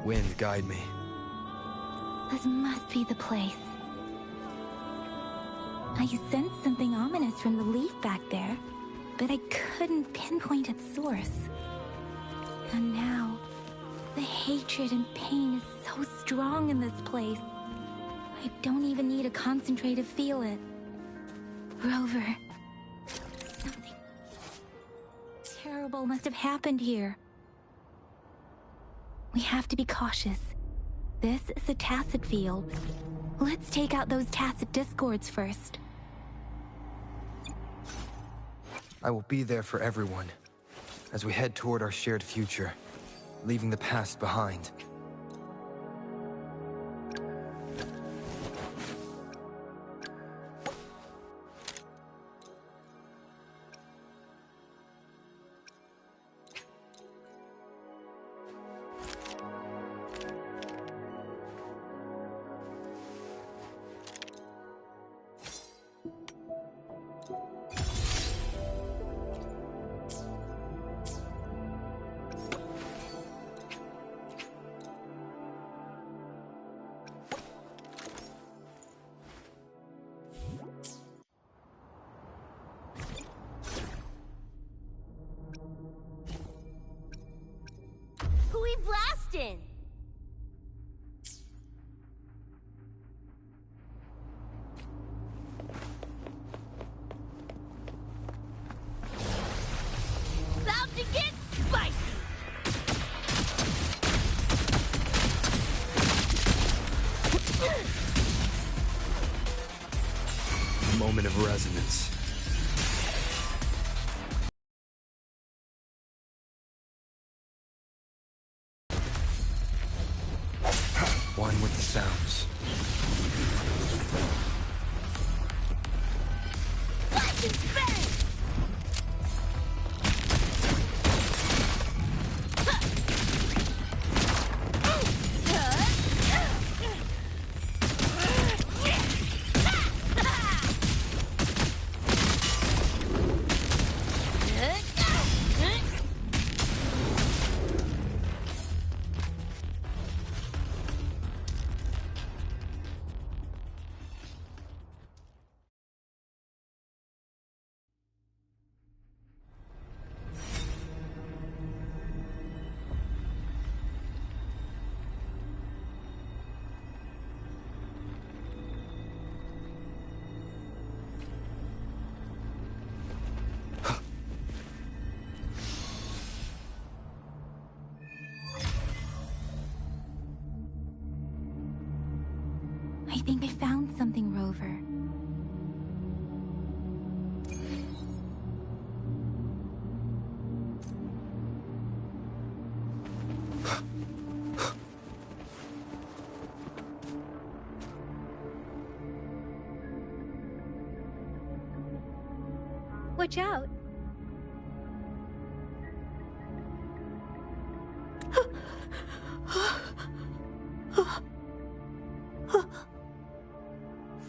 Wind, guide me. This must be the place. I sensed something ominous from the leaf back there, but I couldn't pinpoint its source. And now, the hatred and pain is so strong in this place. I don't even need a concentrate to feel it. Rover, something terrible must have happened here. We have to be cautious. This is a tacit field. Let's take out those tacit discords first. I will be there for everyone, as we head toward our shared future, leaving the past behind. Who we blasting? About to get spicy. Moment of resonance. One with the sounds. Flash and spin! I think I found something, Rover. Watch out!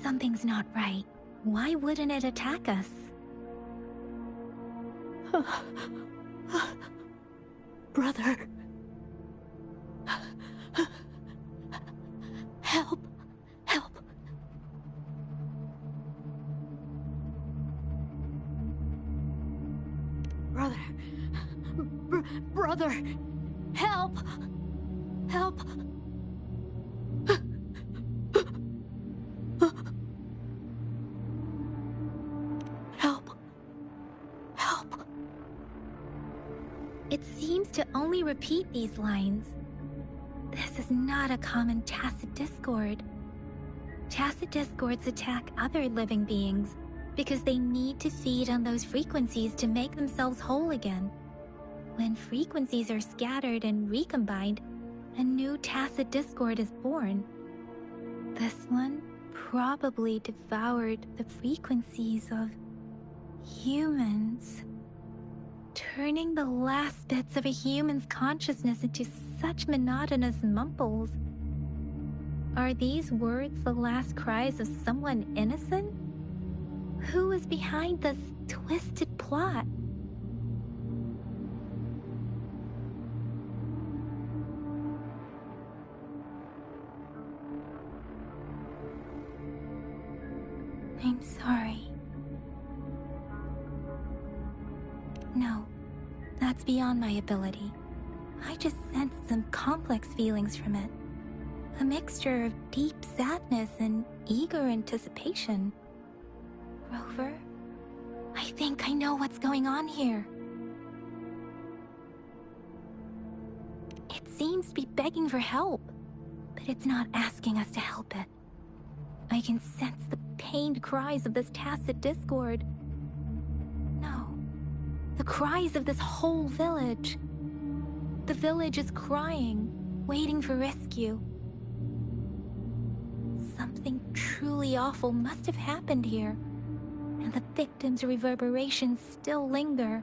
Something's not right. Why wouldn't it attack us? Brother. Help. Help. Brother. Brother. Help. Help. Help. Help. It seems to only repeat these lines. This is not a common tacit discord. Tacit discords attack other living beings because they need to feed on those frequencies to make themselves whole again. When frequencies are scattered and recombined, a new tacit discord is born. This one probably devoured the frequencies of humans, turning the last bits of a human's consciousness into such monotonous mumbles. Are these words the last cries of someone innocent? Who is behind this twisted plot? I'm sorry. No, that's beyond my ability. I just sensed some complex feelings from it. A mixture of deep sadness and eager anticipation. Rover, I think I know what's going on here. It seems to be begging for help, but it's not asking us to help it. I can sense the pained cries of this tacit discord. No, the cries of this whole village. The village is crying, waiting for rescue. Something truly awful must have happened here, and the victims' reverberations still linger.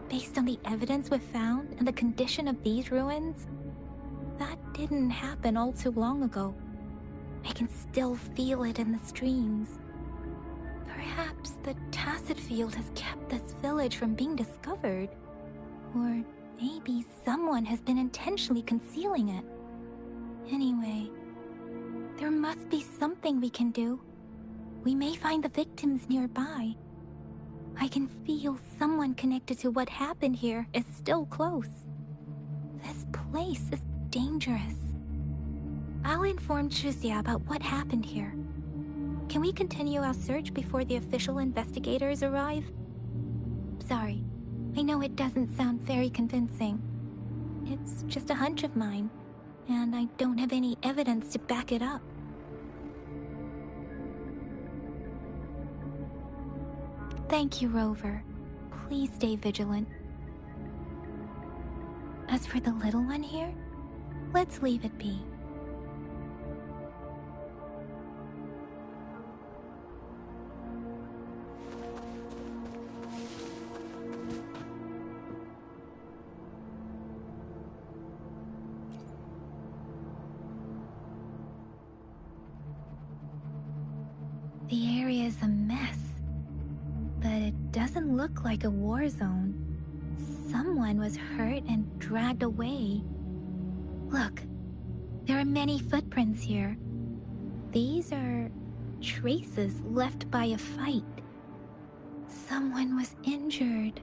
Based on the evidence we've found and the condition of these ruins, that didn't happen all too long ago. I can still feel it in the streams. Perhaps the tacit field has kept this village from being discovered. Or maybe someone has been intentionally concealing it. Anyway, there must be something we can do. We may find the victims nearby. I can feel someone connected to what happened here is still close. This place is dangerous. I'll inform Chuzia about what happened here. Can we continue our search before the official investigators arrive? Sorry, I know it doesn't sound very convincing. It's just a hunch of mine, and I don't have any evidence to back it up. Thank you, Rover. Please stay vigilant. As for the little one here, let's leave it be. The area is a mess, but it doesn't look like a war zone. Someone was hurt and dragged away. Look, there are many footprints here. These are traces left by a fight. Someone was injured.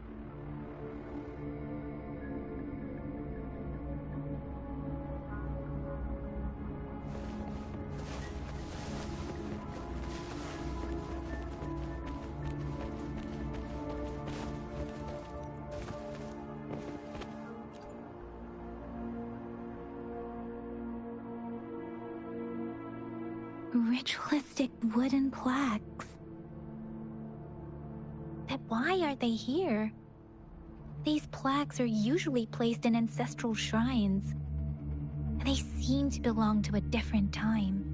Ritualistic wooden plaques. But why are they here? These plaques are usually placed in ancestral shrines, and they seem to belong to a different time.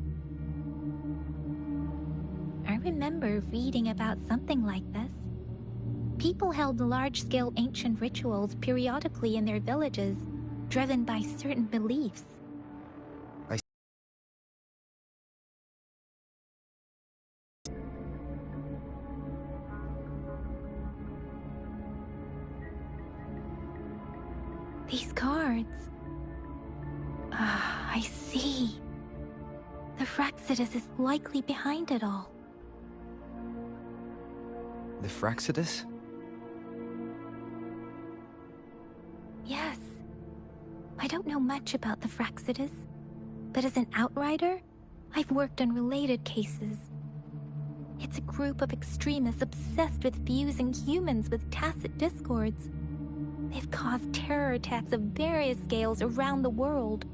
I remember reading about something like this. People held large-scale ancient rituals periodically in their villages, driven by certain beliefs. I These cards... Ah, I see. The Frexidus is likely behind it all. The Frexidus? Yes. I don't know much about the Frexidus, but as an outrider, I've worked on related cases. It's a group of extremists obsessed with fusing humans with tacit discords. They've caused terror attacks of various scales around the world.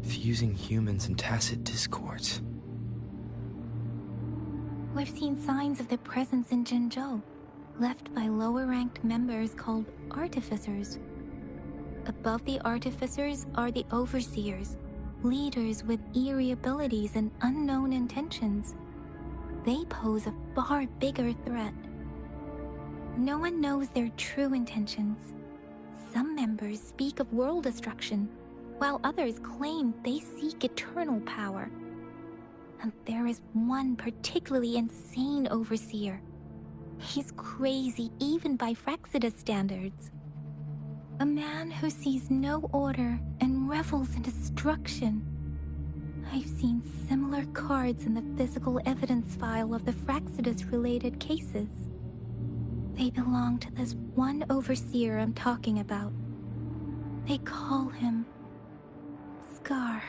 Fusing humans and tacit discords. We've seen signs of their presence in Jinzhou, left by lower-ranked members called Artificers. Above the Artificers are the Overseers, leaders with eerie abilities and unknown intentions. They pose a far bigger threat. No one knows their true intentions. Some members speak of world destruction, while others claim they seek eternal power. And there is one particularly insane overseer. He's crazy even by Frexidus standards. A man who sees no order and revels in destruction. I've seen similar cards in the physical evidence file of the Frexidus-related cases. They belong to this one overseer I'm talking about. They call him Scar.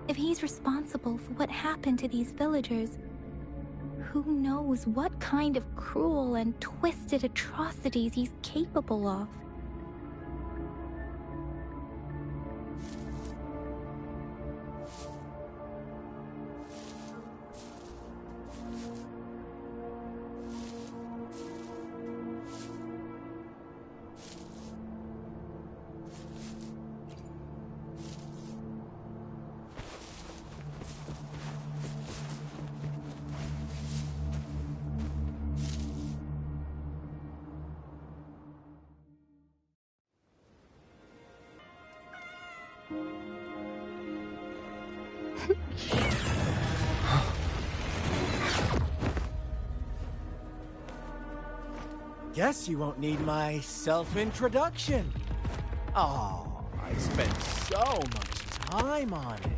If he's responsible for what happened to these villagers, who knows what kind of cruel and twisted atrocities he's capable of? Guess you won't need my self-introduction. Oh, I spent so much time on it.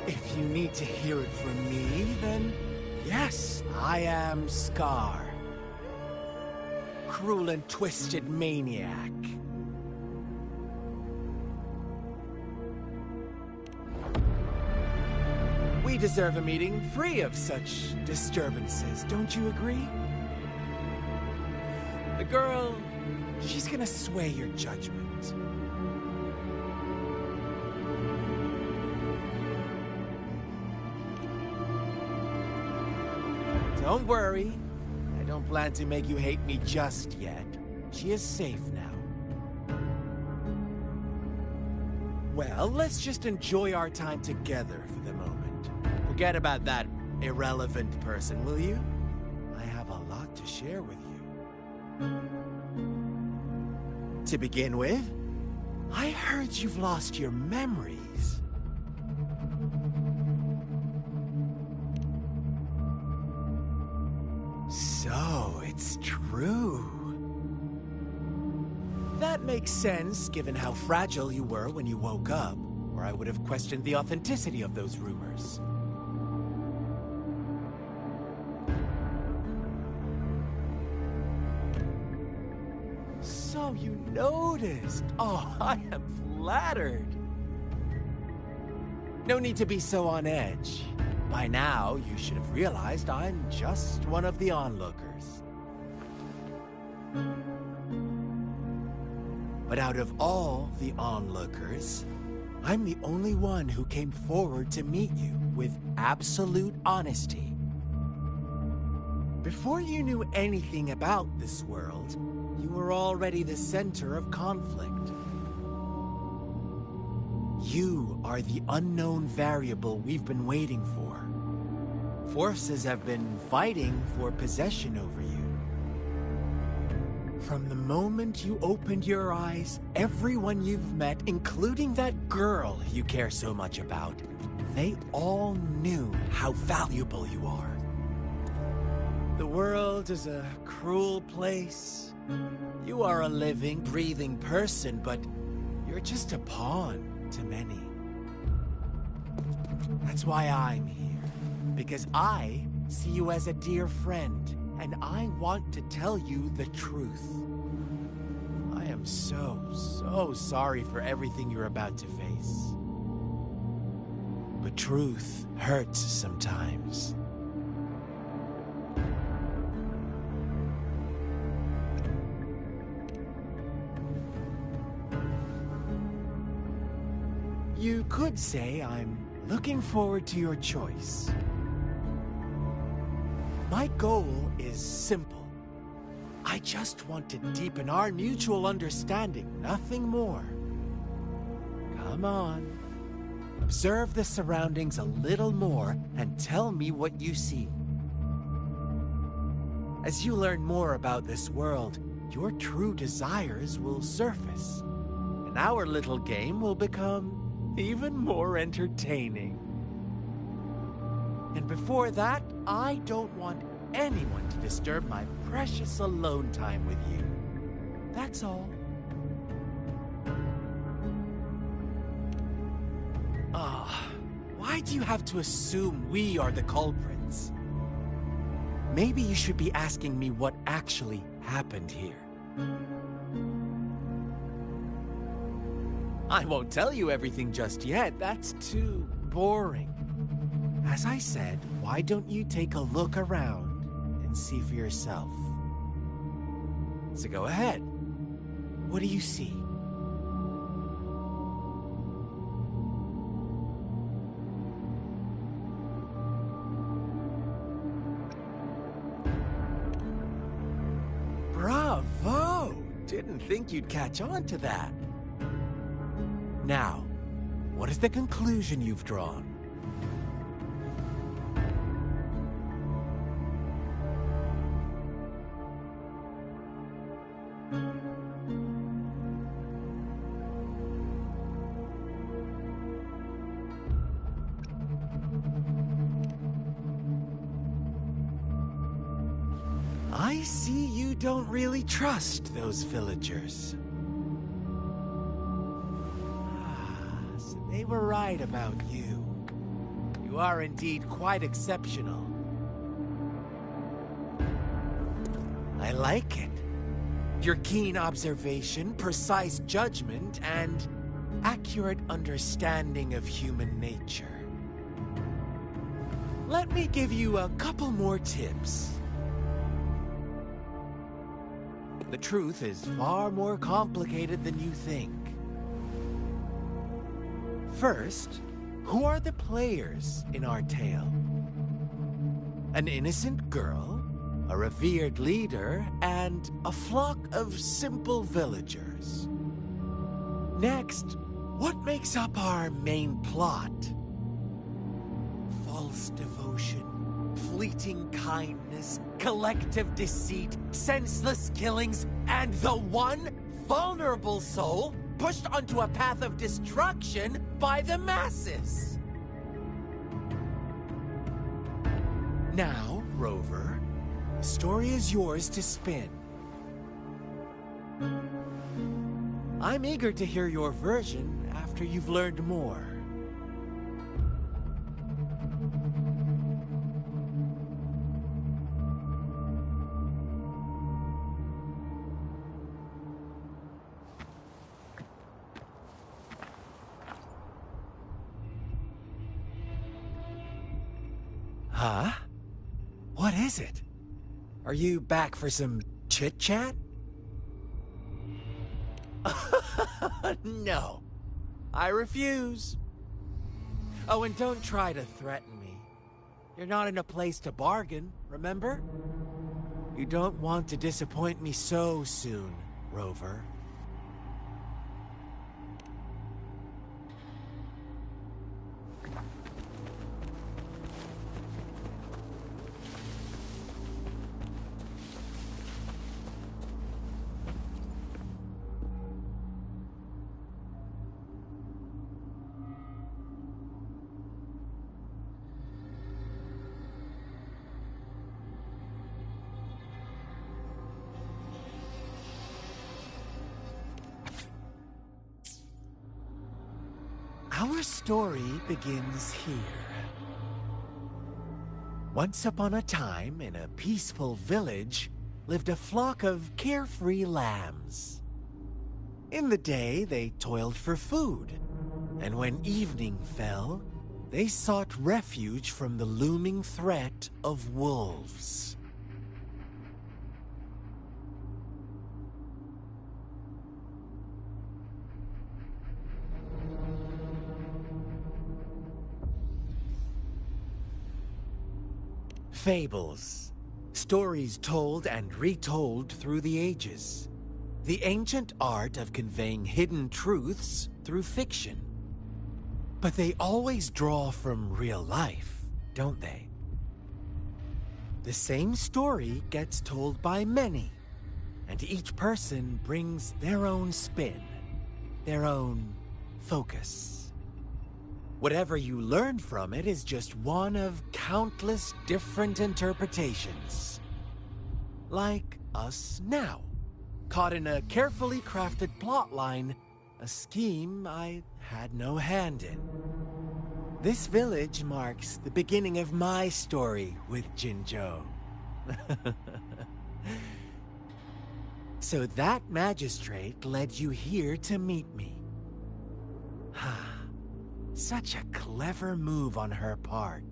If you need to hear it from me, then yes, I am Scar. Cruel and twisted maniac. We deserve a meeting free of such disturbances, don't you agree? The girl, she's gonna sway your judgment. Don't worry. I don't plan to make you hate me just yet. She is safe now. Well, let's just enjoy our time together for the moment. Forget about that irrelevant person, will you? I have a lot to share with you. To begin with, I heard you've lost your memories. So, it's true. That makes sense, given how fragile you were when you woke up, or I would have questioned the authenticity of those rumors. So you noticed. Oh, I am flattered. No need to be so on edge. By now, you should have realized I'm just one of the onlookers. But out of all the onlookers, I'm the only one who came forward to meet you with absolute honesty. Before you knew anything about this world, you were already the center of conflict. You are the unknown variable we've been waiting for. Forces have been fighting for possession over you. From the moment you opened your eyes, everyone you've met, including that girl you care so much about, they all knew how valuable you are. The world is a cruel place. You are a living, breathing person, but you're just a pawn to many. That's why I'm here, because I see you as a dear friend, and I want to tell you the truth. I am so sorry for everything you're about to face. But truth hurts sometimes. You could say I'm looking forward to your choice. My goal is simple. I just want to deepen our mutual understanding, nothing more. Come on. Observe the surroundings a little more and tell me what you see. As you learn more about this world, your true desires will surface, and our little game will become even more entertaining. And before that, I don't want anyone to disturb my precious alone time with you. That's all. Why do you have to assume we are the culprits? Maybe you should be asking me what actually happened here. I won't tell you everything just yet. That's too boring. As I said, why don't you take a look around and see for yourself? So go ahead. What do you see? Bravo! Didn't think you'd catch on to that. Now, what is the conclusion you've drawn? I see you don't really trust those villagers. So they were right about you. You are indeed quite exceptional. I like it. Your keen observation, precise judgment, and accurate understanding of human nature. Let me give you a couple more tips. The truth is far more complicated than you think. First, who are the players in our tale? An innocent girl, a revered leader, and a flock of simple villagers. Next, what makes up our main plot? False devotion, fleeting kindness, collective deceit, senseless killings, and the one vulnerable soul pushed onto a path of destruction by the masses. Now, Rover, the story is yours to spin. I'm eager to hear your version after you've learned more. Huh? What is it? Are you back for some chit-chat? No, I refuse. Oh, and don't try to threaten me. You're not in a place to bargain, remember? You don't want to disappoint me so soon, Rover. Our story begins here. Once upon a time, in a peaceful village, lived a flock of carefree lambs. In the day, they toiled for food, and when evening fell, they sought refuge from the looming threat of wolves. Fables. Stories told and retold through the ages. The ancient art of conveying hidden truths through fiction. But they always draw from real life, don't they? The same story gets told by many, and each person brings their own spin, their own focus. Whatever you learn from it is just one of countless different interpretations. Like us now, caught in a carefully crafted plotline, a scheme I had no hand in. This village marks the beginning of my story with Jinzhou. So that magistrate led you here to meet me. Such a clever move on her part.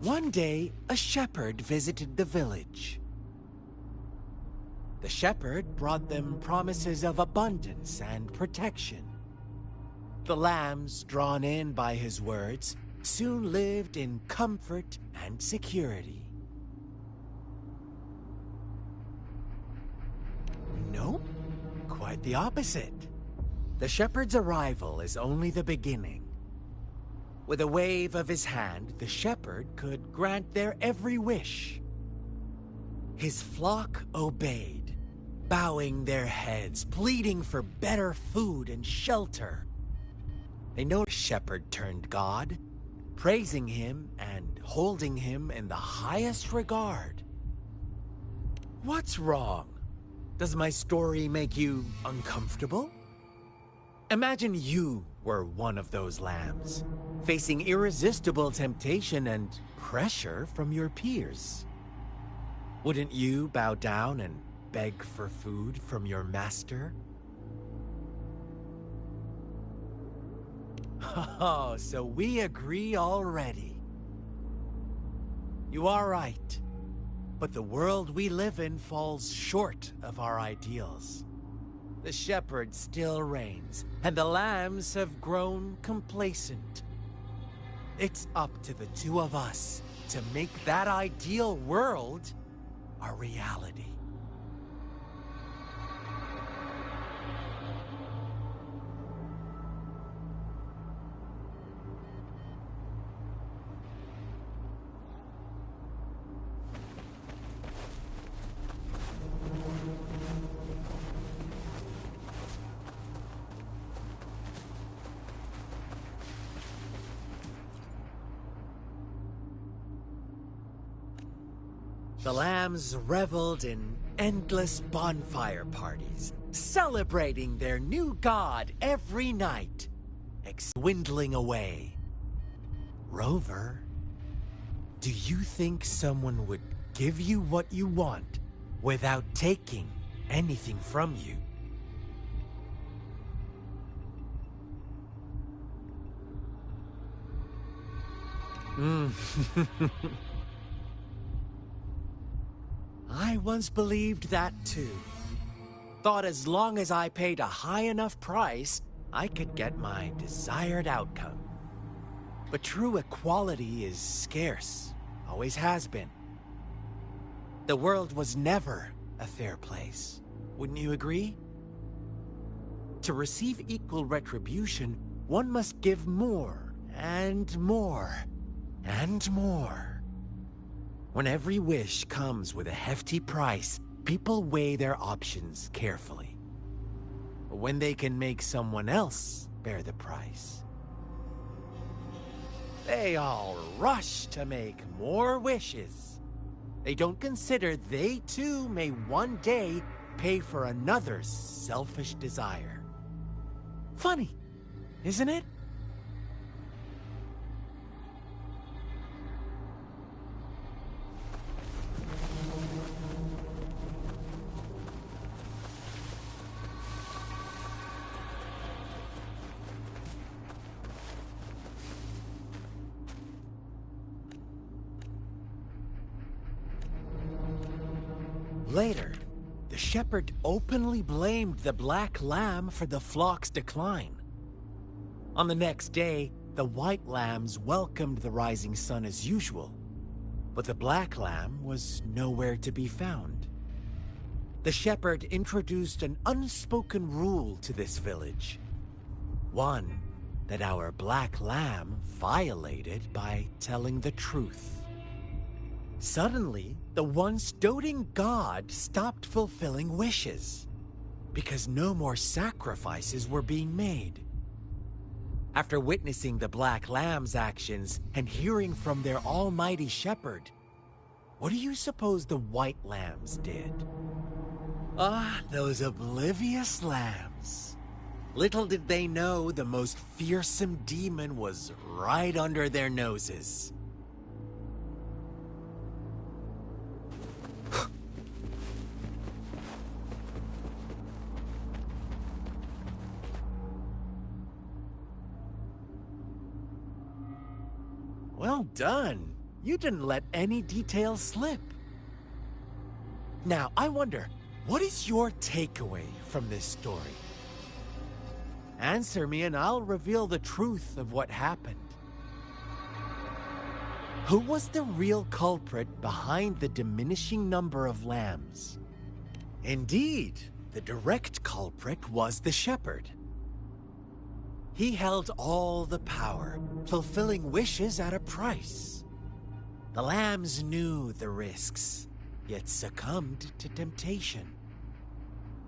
One day, a shepherd visited the village. The shepherd brought them promises of abundance and protection. The lambs, drawn in by his words, soon lived in comfort and security. Nope, quite the opposite. The shepherd's arrival is only the beginning. With a wave of his hand, the shepherd could grant their every wish. His flock obeyed, bowing their heads, pleading for better food and shelter. They know the shepherd turned God, praising him and holding him in the highest regard. What's wrong? Does my story make you uncomfortable? Imagine you were one of those lambs, facing irresistible temptation and pressure from your peers. Wouldn't you bow down and beg for food from your master? Oh, so we agree already. You are right, but the world we live in falls short of our ideals. The shepherd still reigns, and the lambs have grown complacent. It's up to the two of us to make that ideal world a reality. The lambs reveled in endless bonfire parties, celebrating their new god every night. dwindling away. Rover, do you think someone would give you what you want without taking anything from you? I once believed that too. Thought as long as I paid a high enough price, I could get my desired outcome. But true equality is scarce, always has been. The world was never a fair place, wouldn't you agree? To receive equal retribution, one must give more, and more, and more. When every wish comes with a hefty price, people weigh their options carefully. But when they can make someone else bear the price, they all rush to make more wishes. They don't consider they too may one day pay for another's selfish desire. Funny, isn't it? Later, the shepherd openly blamed the black lamb for the flock's decline. On the next day, the white lambs welcomed the rising sun as usual, but the black lamb was nowhere to be found. The shepherd introduced an unspoken rule to this village. One that our black lamb violated by telling the truth. Suddenly, the once doting god stopped fulfilling wishes, because no more sacrifices were being made. After witnessing the Black Lamb's actions and hearing from their almighty shepherd, what do you suppose the White Lambs did? Ah, those oblivious lambs. Little did they know the most fearsome demon was right under their noses. Well done. You didn't let any details slip. Now, I wonder, what is your takeaway from this story? Answer me and I'll reveal the truth of what happened. Who was the real culprit behind the diminishing number of lambs? Indeed, the direct culprit was the shepherd. He held all the power, fulfilling wishes at a price. The lambs knew the risks, yet succumbed to temptation.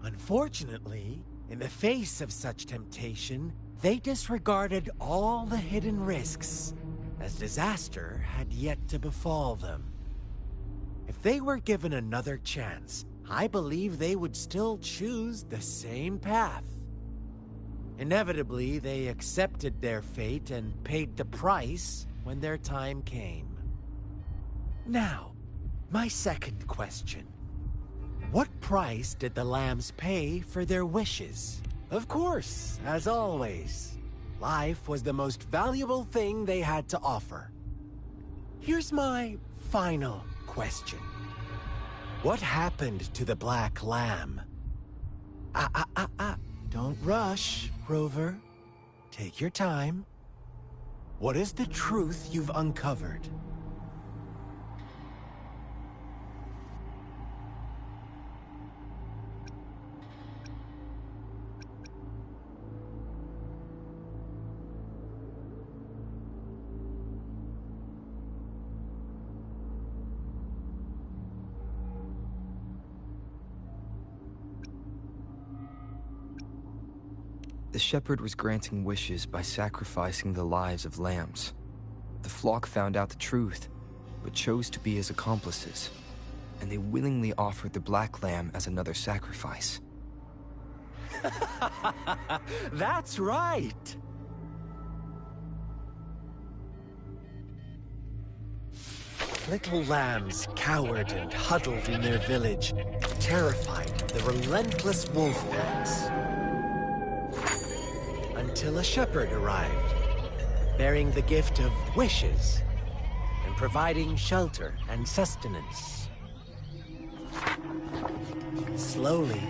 Unfortunately, in the face of such temptation, they disregarded all the hidden risks, as disaster had yet to befall them. If they were given another chance, I believe they would still choose the same path. Inevitably, they accepted their fate and paid the price when their time came. Now, my second question. What price did the lambs pay for their wishes? Of course, as always, life was the most valuable thing they had to offer. Here's my final question. What happened to the black lamb? Don't rush, Rover. Take your time. What is the truth you've uncovered? The shepherd was granting wishes by sacrificing the lives of lambs. The flock found out the truth, but chose to be his accomplices, and they willingly offered the black lamb as another sacrifice. That's right! little lambs cowered and huddled in their village, terrified of the relentless wolf packs. Until a shepherd arrived, bearing the gift of wishes and providing shelter and sustenance. Slowly,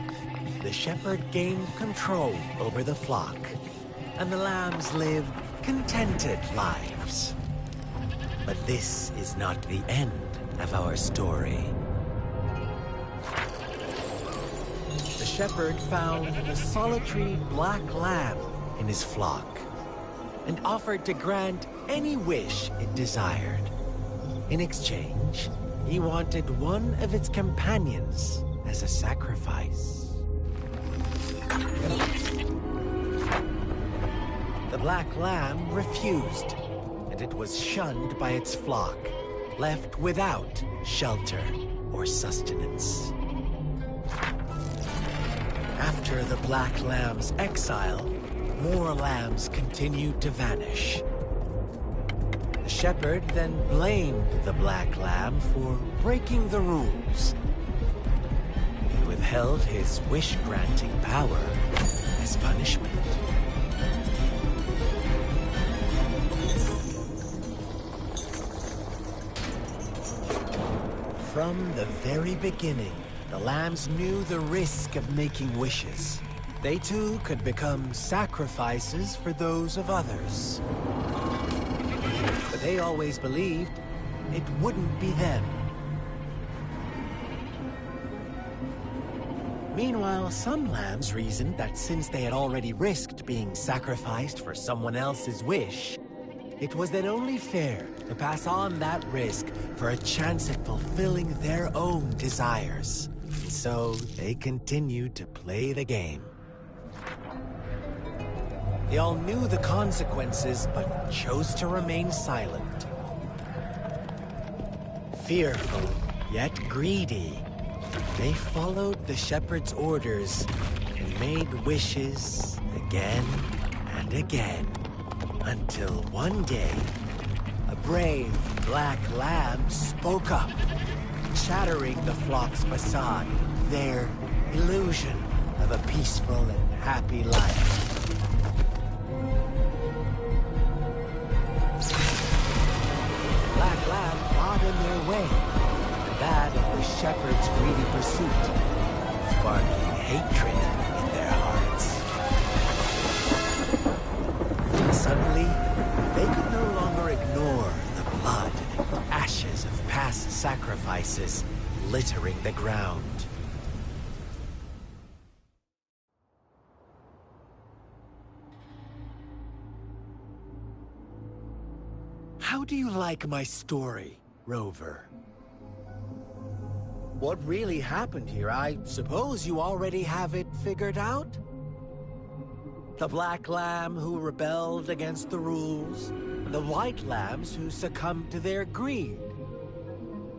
the shepherd gained control over the flock, and the lambs lived contented lives. But this is not the end of our story. The shepherd found a solitary black lamb in his flock and offered to grant any wish it desired. In exchange, he wanted one of its companions as a sacrifice. The black lamb refused, and it was shunned by its flock, left without shelter or sustenance. After the black lamb's exile, more lambs continued to vanish. The shepherd then blamed the black lamb for breaking the rules. He withheld his wish-granting power as punishment. From the very beginning, the lambs knew the risk of making wishes. They too could become sacrifices for those of others. But they always believed it wouldn't be them. Meanwhile, some lambs reasoned that since they had already risked being sacrificed for someone else's wish, it was then only fair to pass on that risk for a chance at fulfilling their own desires. And so they continued to play the game. They all knew the consequences, but chose to remain silent. Fearful, yet greedy, they followed the shepherd's orders and made wishes again and again. Until one day, a brave black lamb spoke up, shattering the flock's facade, their illusion of a peaceful and happy life. Black lamb got in their way, and that of the shepherd's greedy pursuit, sparking hatred in their hearts. Suddenly, they could no longer ignore the blood and ashes of past sacrifices littering the ground. How do you like my story, Rover? What really happened here? I suppose you already have it figured out? The black lamb who rebelled against the rules, and the white lambs who succumbed to their greed.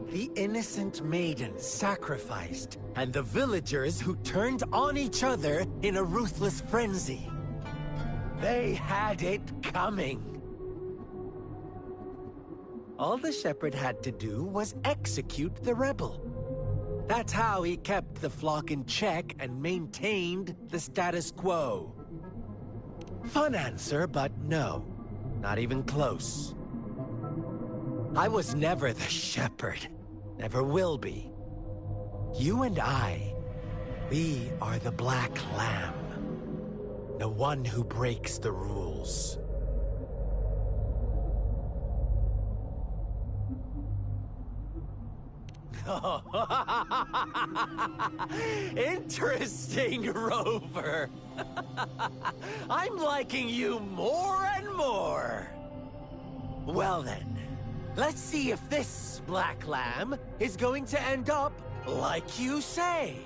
The innocent maiden sacrificed, and the villagers who turned on each other in a ruthless frenzy. They had it coming. All the shepherd had to do was execute the rebel. That's how he kept the flock in check and maintained the status quo. Fun answer, but no. Not even close. I was never the shepherd. Never will be. You and I, we are the black lamb. The one who breaks the rules. Interesting, Rover. I'm liking you more and more. Well then, let's see if this black lamb is going to end up like you say.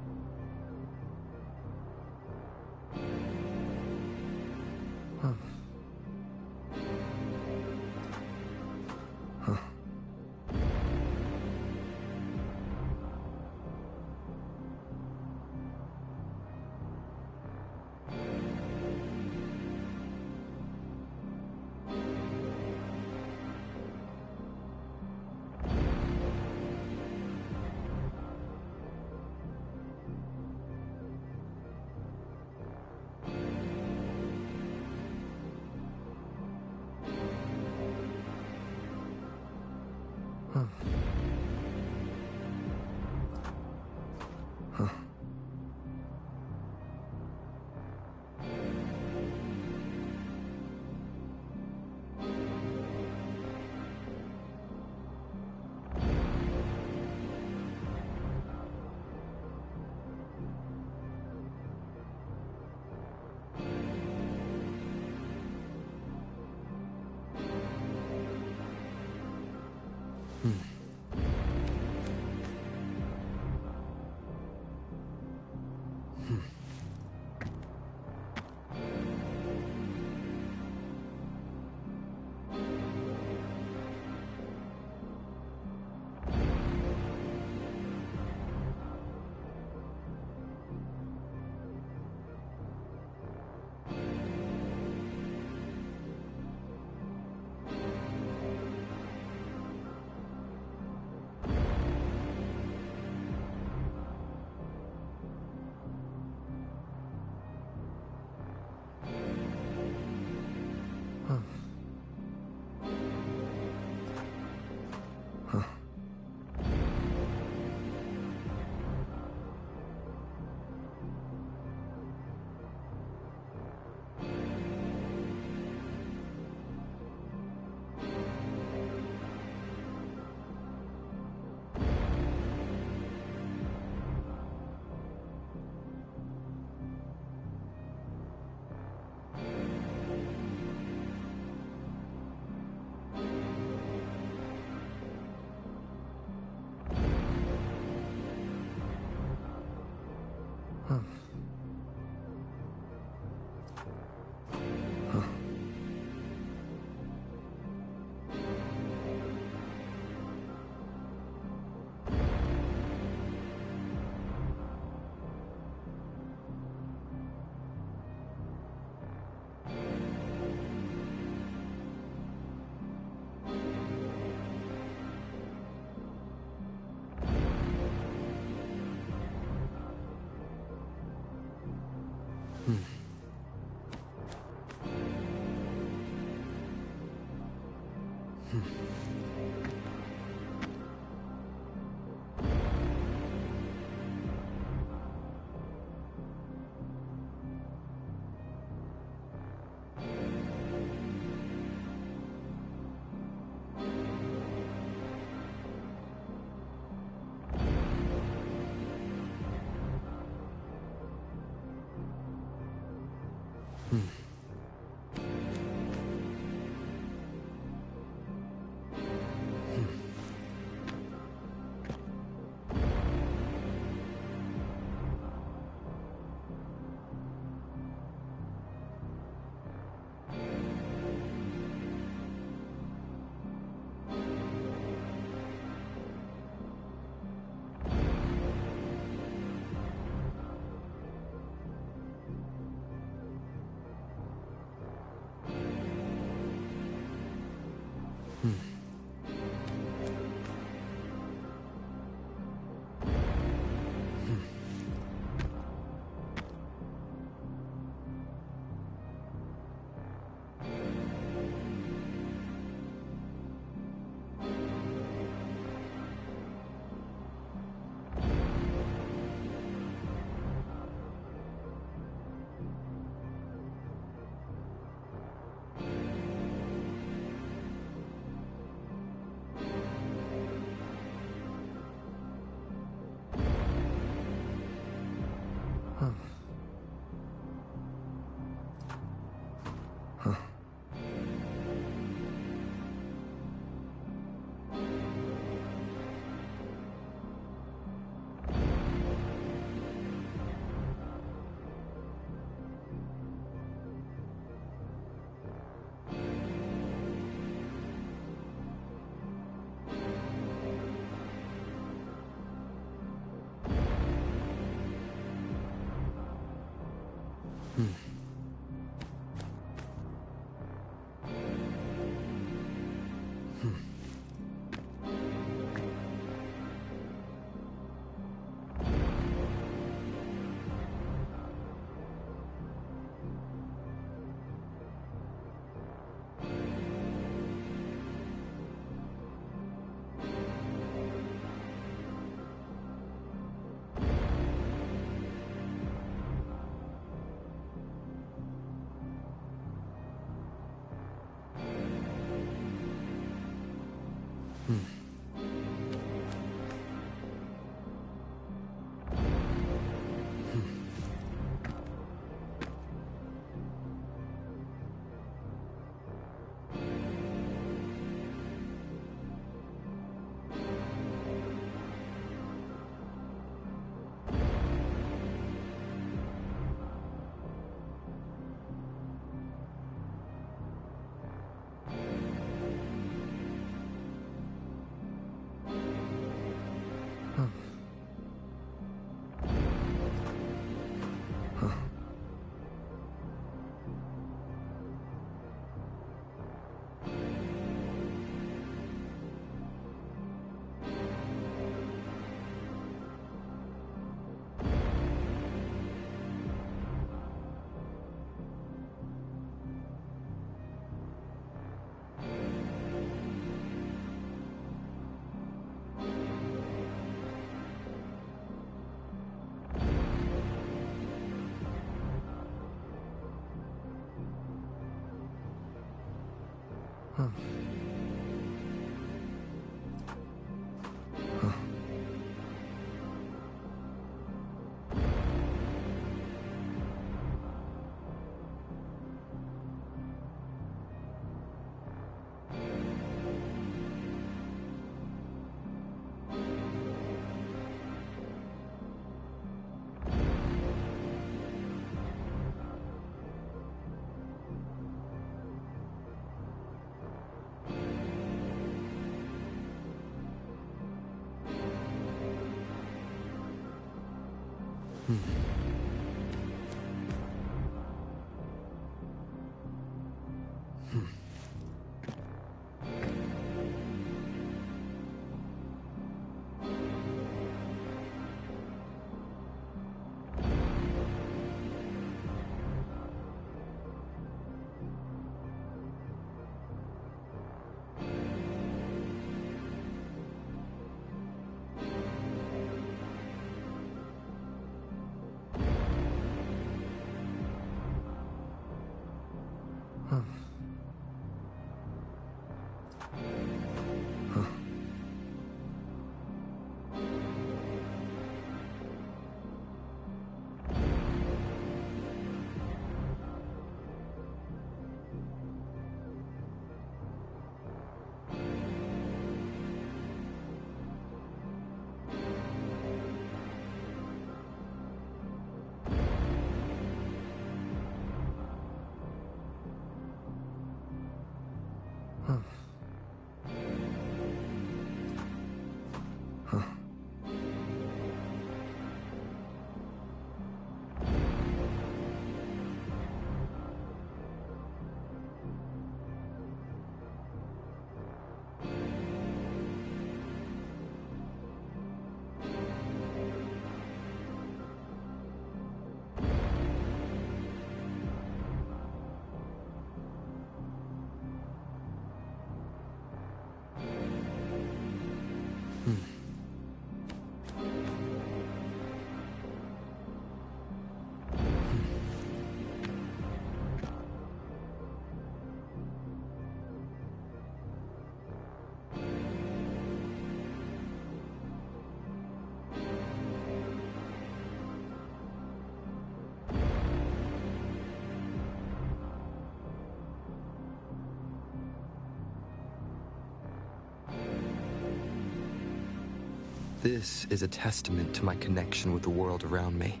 This is a testament to my connection with the world around me,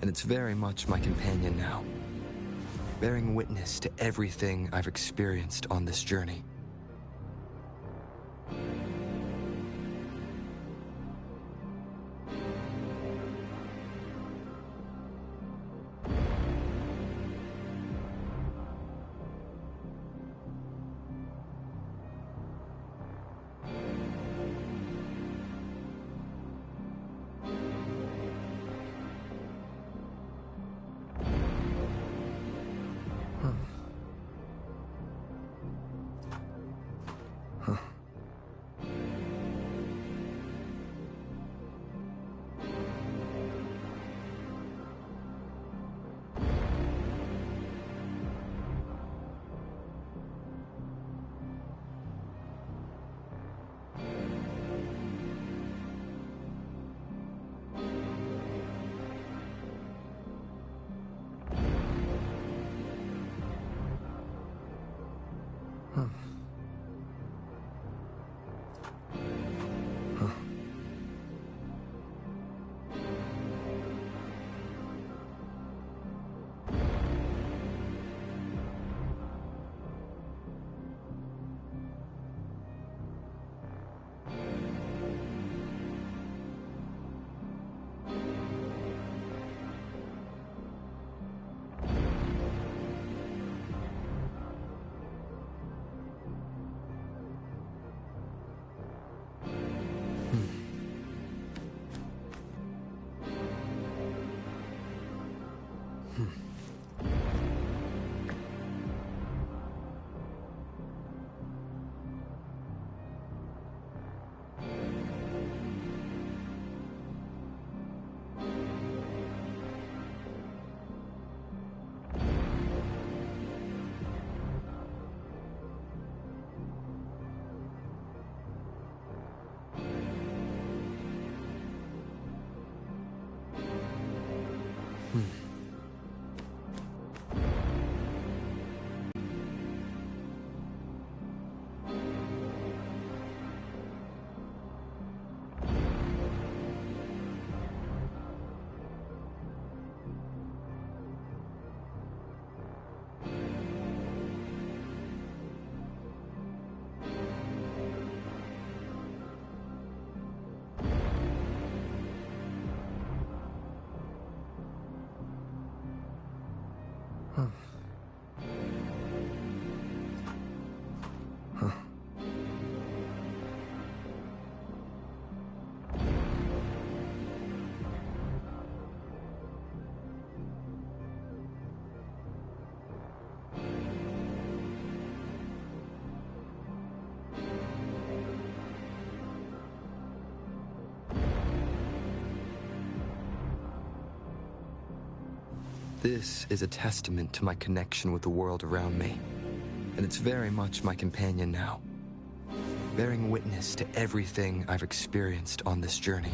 and it's very much my companion now, bearing witness to everything I've experienced on this journey. This is a testament to my connection with the world around me, and it's very much my companion now, bearing witness to everything I've experienced on this journey.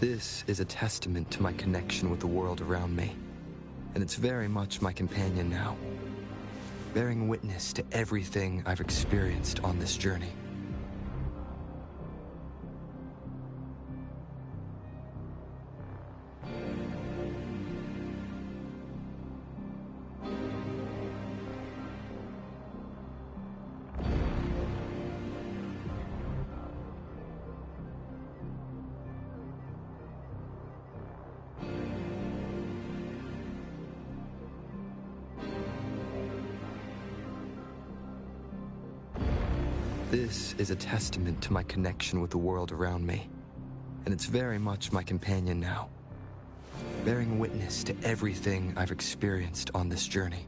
This is a testament to my connection with the world around me, and it's very much my companion now, bearing witness to everything I've experienced on this journey. This is a testament to my connection with the world around me, and it's very much my companion now, bearing witness to everything I've experienced on this journey.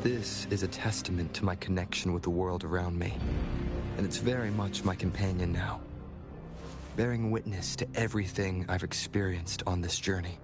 This is a testament to my connection with the world around me, and it's very much my companion now, bearing witness to everything I've experienced on this journey.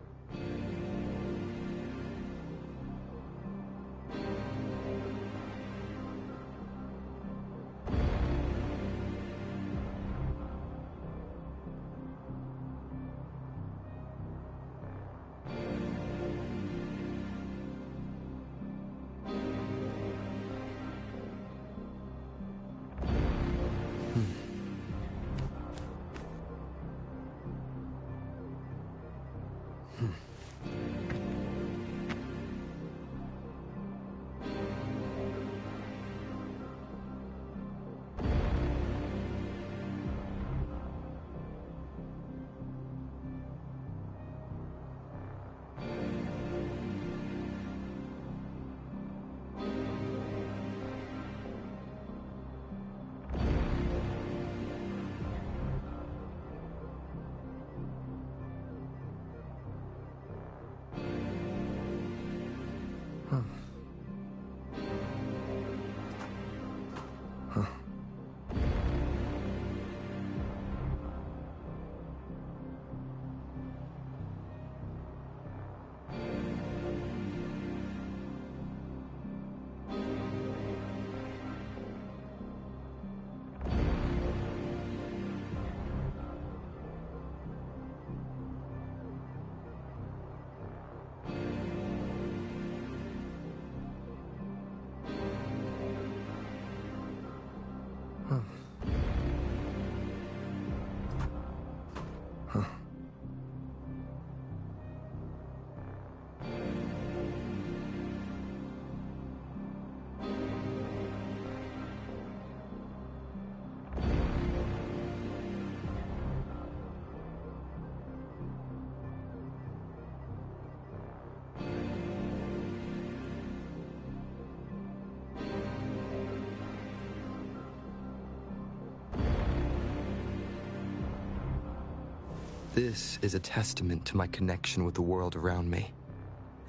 This is a testament to my connection with the world around me,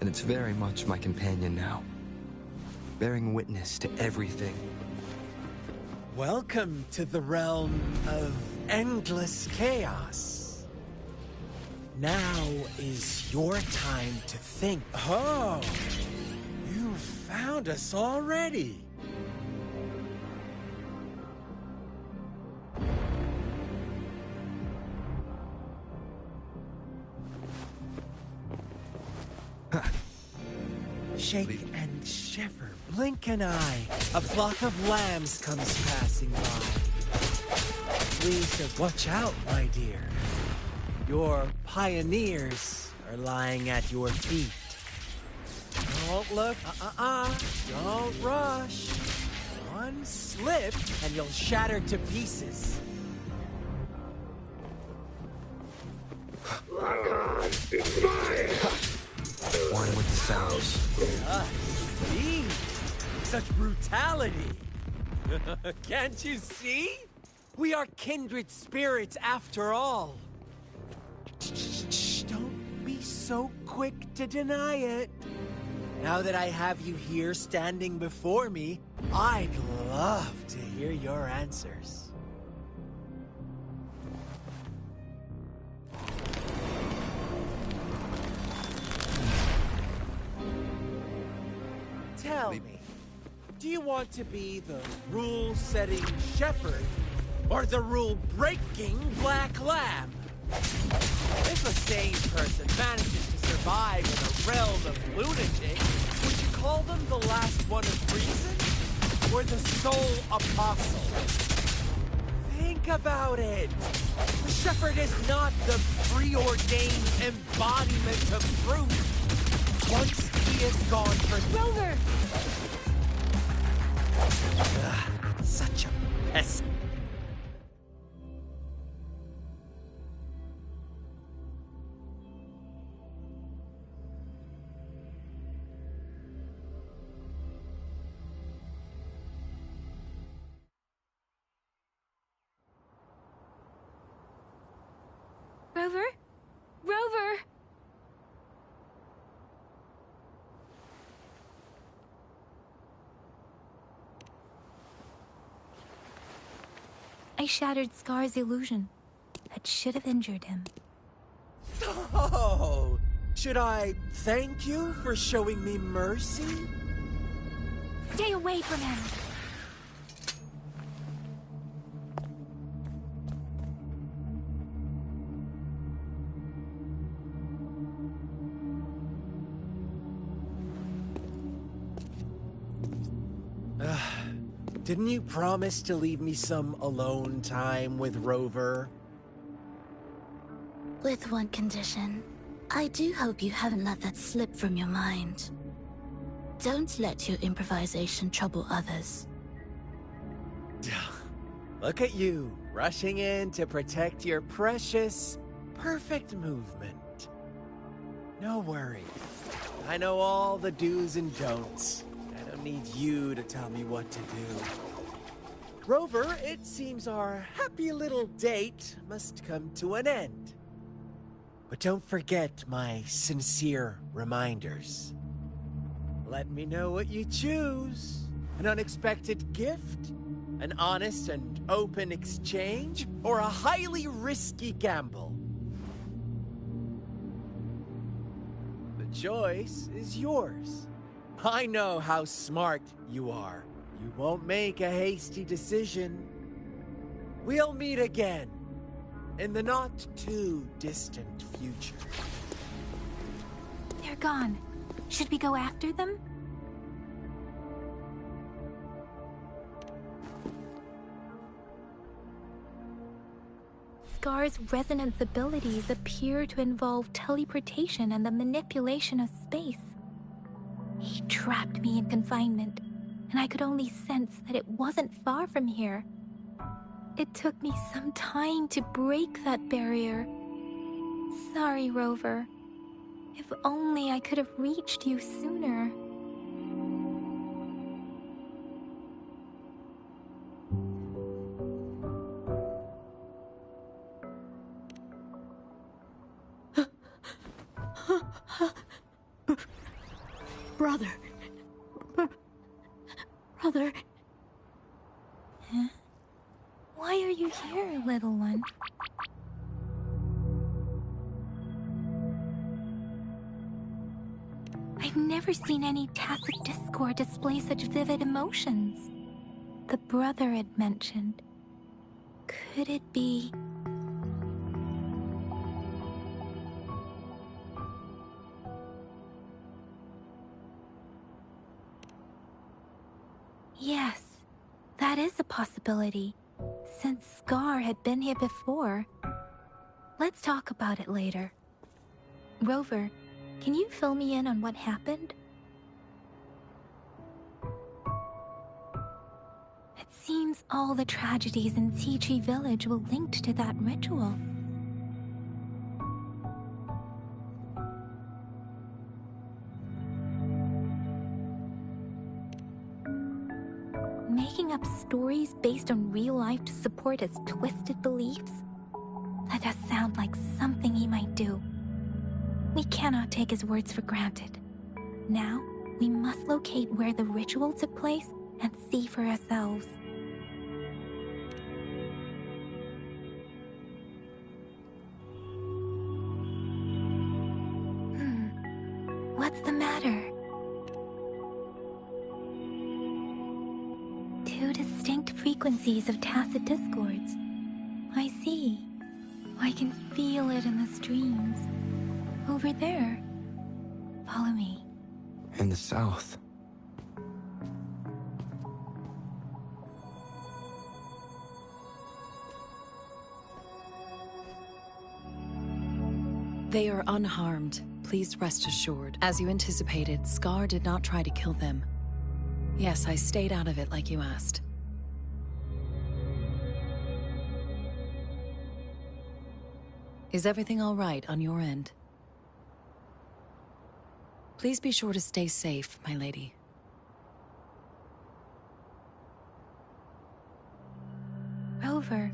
and it's very much my companion now, bearing witness to everything. Welcome to the realm of endless chaos. Now is your time to think. Oh, you found us already. Shake and shiver, blink an eye. A flock of lambs comes passing by. Please watch out, my dear. Your pioneers are lying at your feet. Don't look, don't rush. One slip and you'll shatter to pieces. One with the sounds. See? Such brutality. Can't you see? We are kindred spirits after all. Shh, don't be so quick to deny it. Now that I have you here standing before me, I'd love to hear your answers. Tell me, do you want to be the rule-setting shepherd or the rule-breaking black lamb? If a sane person manages to survive in a realm of lunatics, would you call them the last one of reason or the sole apostle? Think about it. The shepherd is not the preordained embodiment of truth. Once he is gone for Rover! such a pest. Rover? Rover! I shattered Scar's illusion. That should have injured him. Oh, should I thank you for showing me mercy? Stay away from him! Didn't you promise to leave me some alone time with Rover? With one condition. I do hope you haven't let that slip from your mind. Don't let your improvisation trouble others. Look at you, rushing in to protect your precious, perfect movement. No worries. I know all the do's and don'ts. I don't need you to tell me what to do. Rover, it seems our happy little date must come to an end. But don't forget my sincere reminders. Let me know what you choose. An unexpected gift? An honest and open exchange? Or a highly risky gamble? The choice is yours. I know how smart you are. You won't make a hasty decision. We'll meet again in the not-too-distant future. They're gone. Should we go after them? Scar's resonance abilities appear to involve teleportation and the manipulation of space. He trapped me in confinement, and I could only sense that it wasn't far from here. It took me some time to break that barrier. Sorry, Rover. If only I could have reached you sooner. Brother. Brother. Huh? Why are you here, little one? I've never seen any tacit discord display such vivid emotions. The brother had mentioned. Could it be... Yes, that is a possibility. Since Scar had been here before. Let's talk about it later. Rover, can you fill me in on what happened? It seems all the tragedies in Tea Tree Village were linked to that ritual. Making up stories based on real life to support his twisted beliefs? That does sound like something he might do. We cannot take his words for granted. Now, we must locate where the ritual took place and see for ourselves. What's the matter? Two distinct frequencies of tacit discords. I see. I can feel it in the streams. Over there. Follow me. In the south. They are unharmed. Please rest assured. As you anticipated, Scar did not try to kill them. Yes, I stayed out of it like you asked. Is everything all right on your end? Please be sure to stay safe, my lady. Rover,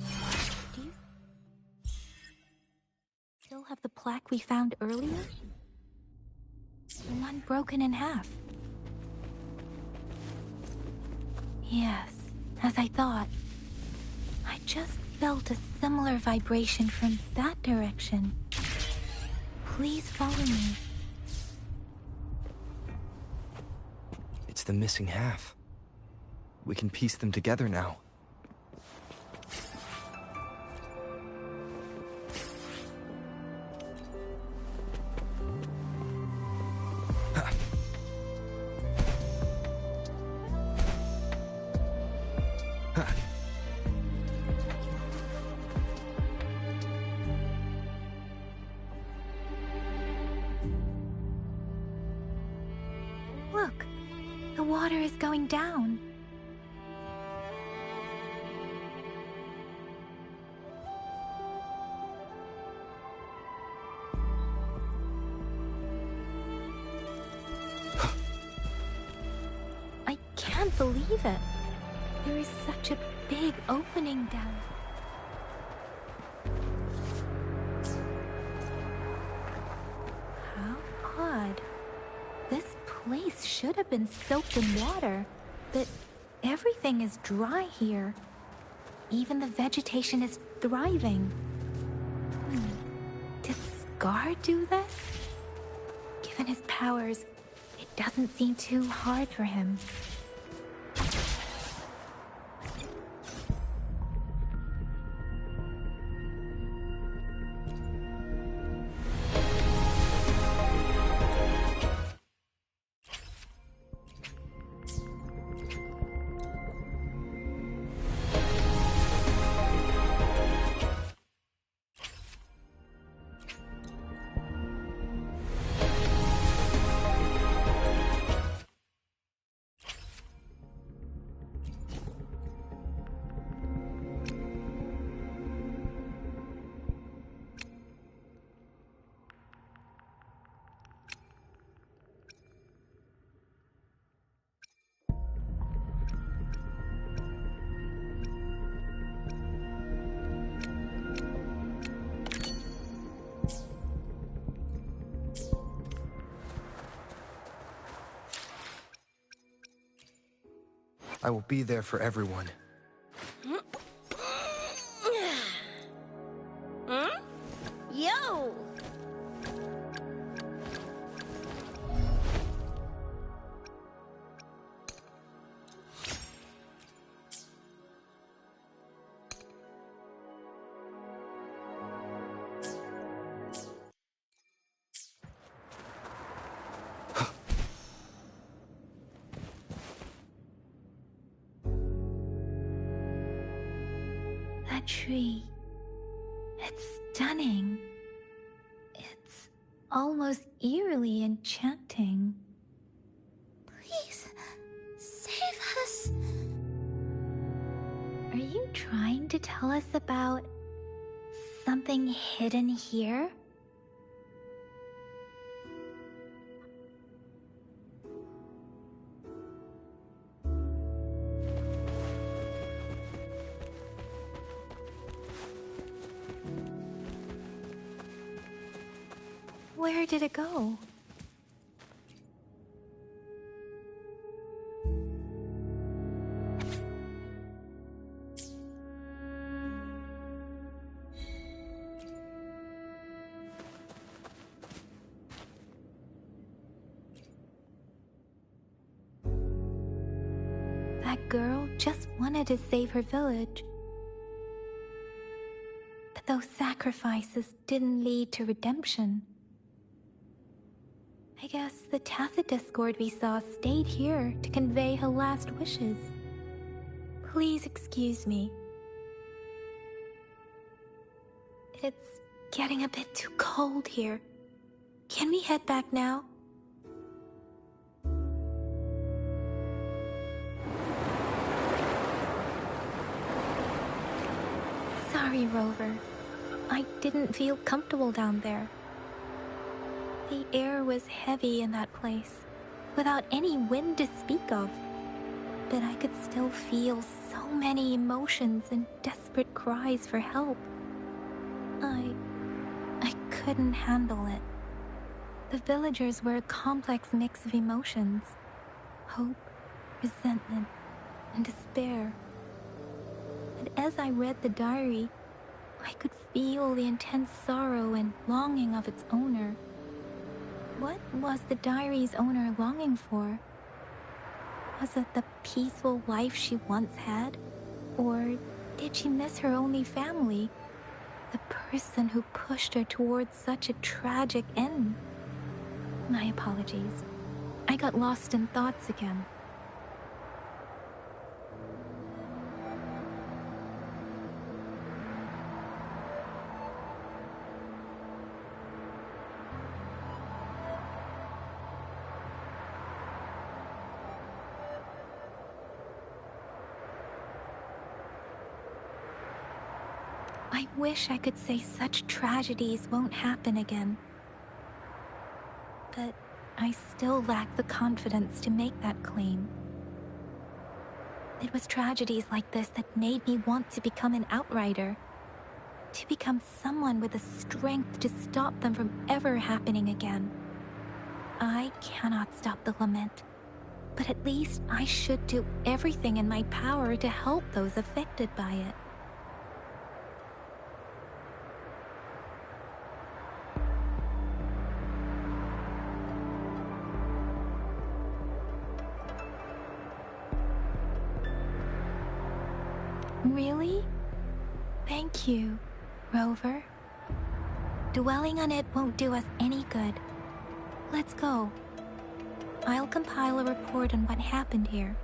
do you still have the plaque we found earlier? The one broken in half. Yes, as I thought. I just felt a similar vibration from that direction. Please follow me. It's the missing half. We can piece them together now. Look, the water is going down. I can't believe it. There is such a big opening down. How odd. This place should have been soaked in water, but everything is dry here. Even the vegetation is thriving. Did Scar do this? Given his powers, it doesn't seem too hard for him. I will be there for everyone. Hmm? Yo! That tree. It's stunning. It's almost eerily enchanting. Please, save us. Are you trying to tell us about something hidden here? Where did it go? That girl just wanted to save her village. But those sacrifices didn't lead to redemption. I guess the tacit discord we saw stayed here to convey her last wishes. Please excuse me. It's getting a bit too cold here. Can we head back now? Sorry, Rover. I didn't feel comfortable down there. The air was heavy in that place, without any wind to speak of. But I could still feel so many emotions and desperate cries for help. I couldn't handle it. The villagers were a complex mix of emotions. Hope, resentment, and despair. And as I read the diary, I could feel the intense sorrow and longing of its owner. What was the diary's owner longing for? Was it the peaceful life she once had? Or did she miss her only family? The person who pushed her towards such a tragic end? My apologies. I got lost in thoughts again. I wish I could say such tragedies won't happen again. But I still lack the confidence to make that claim. It was tragedies like this that made me want to become an outrider. To become someone with the strength to stop them from ever happening again. I cannot stop the lament, but at least I should do everything in my power to help those affected by it. Really? Thank you, Rover. Dwelling on it won't do us any good. Let's go. I'll compile a report on what happened here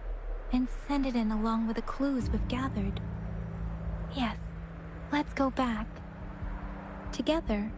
and send it in along with the clues we've gathered. Yes, let's go back. Together.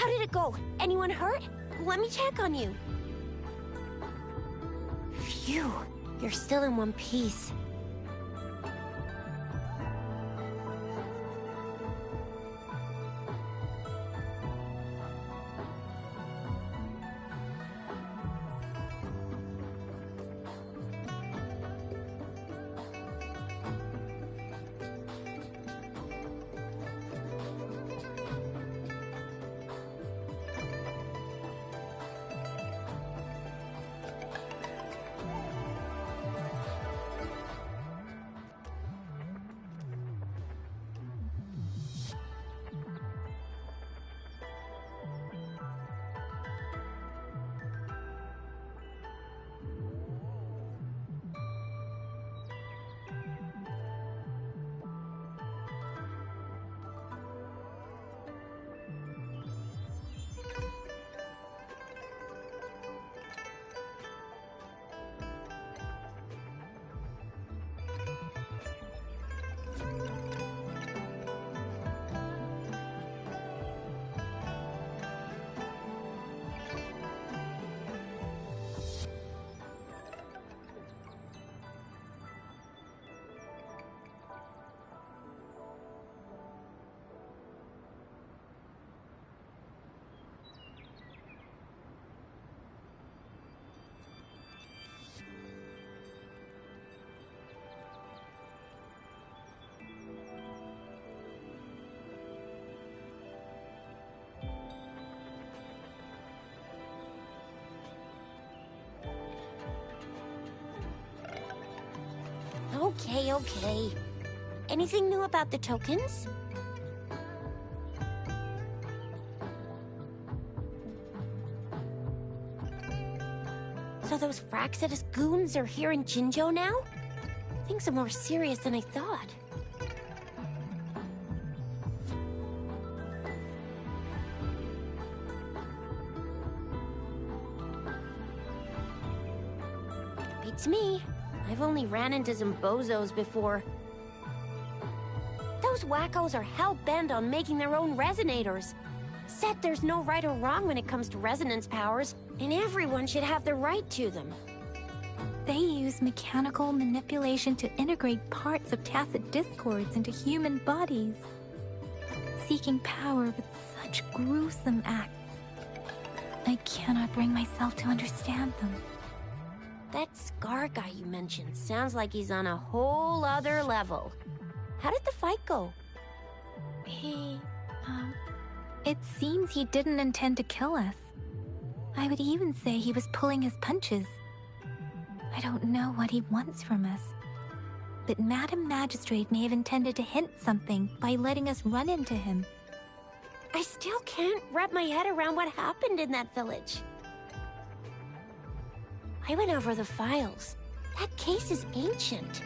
How did it go? Anyone hurt? Let me check on you. Phew, you're still in one piece. Okay. Anything new about the tokens? So those Fraxidus goons are here in Jinzhou now? Things are more serious than I thought. Beats me. I've only ran into some bozos before. Those wackos are hell-bent on making their own resonators. Said there's no right or wrong when it comes to resonance powers, and everyone should have the right to them. They use mechanical manipulation to integrate parts of tacit discords into human bodies, seeking power with such gruesome acts. I cannot bring myself to understand them. That Scar guy you mentioned sounds like he's on a whole other level. How did the fight go? It seems he didn't intend to kill us. I would even say he was pulling his punches. I don't know what he wants from us. But Madam Magistrate may have intended to hint something by letting us run into him. I still can't wrap my head around what happened in that village. I went over the files. That case is ancient.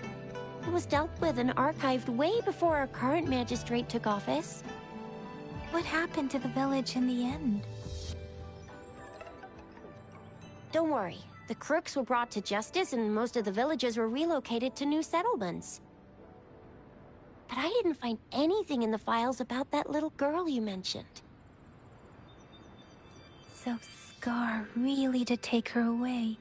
It was dealt with and archived way before our current magistrate took office. What happened to the village in the end? Don't worry. The crooks were brought to justice and most of the villagers were relocated to new settlements. But I didn't find anything in the files about that little girl you mentioned. So Scar really did take her away.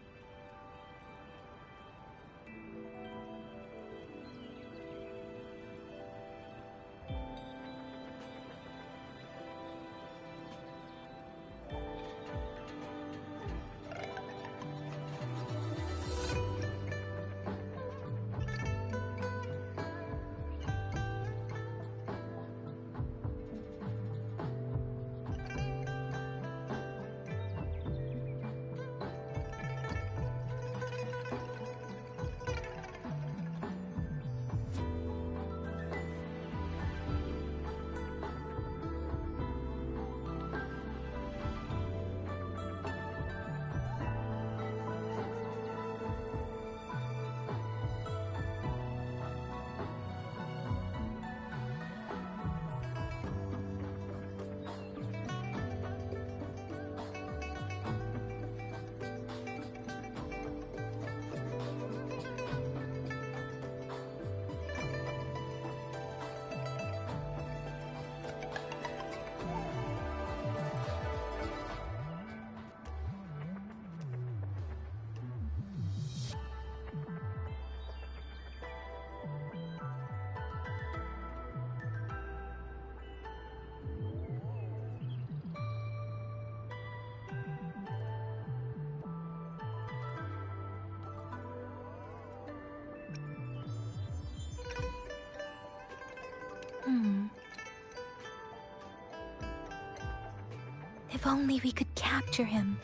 If only we could capture him.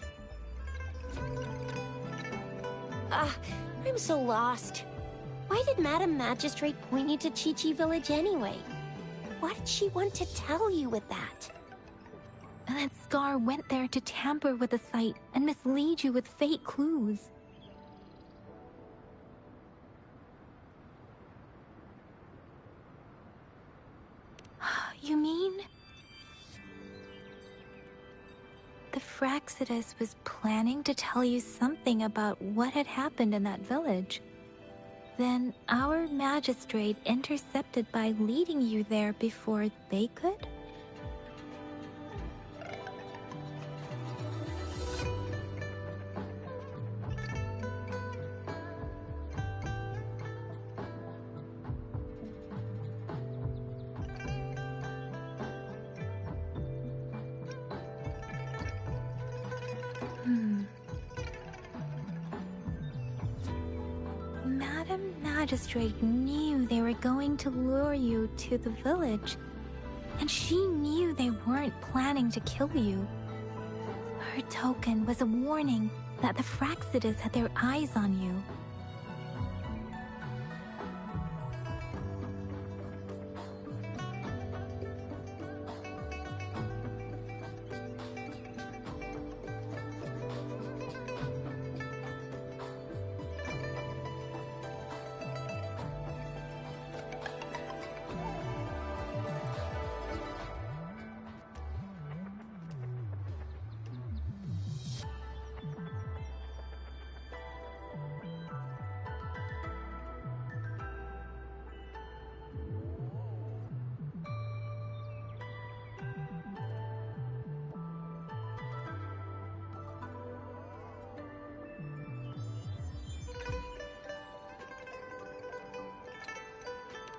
I'm so lost. Why did Madam Magistrate point you to Chi-Chi Village anyway? What did she want to tell you with that? And that Scar went there to tamper with the site and mislead you with fake clues. You mean? The Fraxidus was planning to tell you something about what had happened in that village. Then our magistrate intercepted by leading you there before they could? Madam Magistrate knew they were going to lure you to the village, and she knew they weren't planning to kill you. Her token was a warning that the Fraxidus had their eyes on you.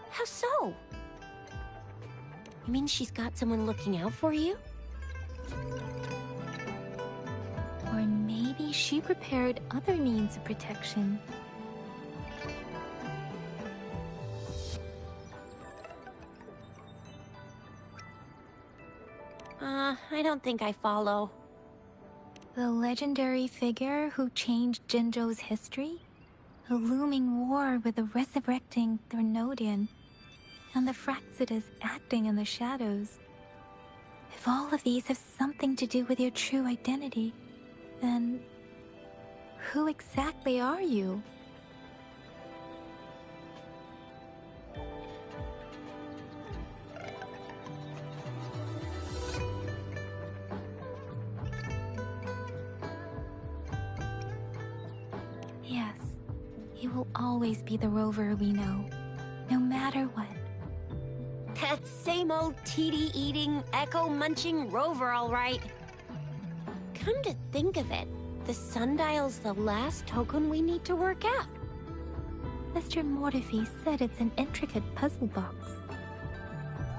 How so? You mean she's got someone looking out for you? Or maybe she prepared other means of protection. I don't think I follow. The legendary figure who changed Jinzhou's history? A looming war with the resurrecting Threnodian, and the Fraxidus acting in the shadows. If all of these have something to do with your true identity, then who exactly are you? Yes, he will always be the rover we know, no matter what. That same old TD-eating, echo-munching rover, all right. Come to think of it, the sundial's the last token we need to work out. Mr. Mortefi said it's an intricate puzzle box.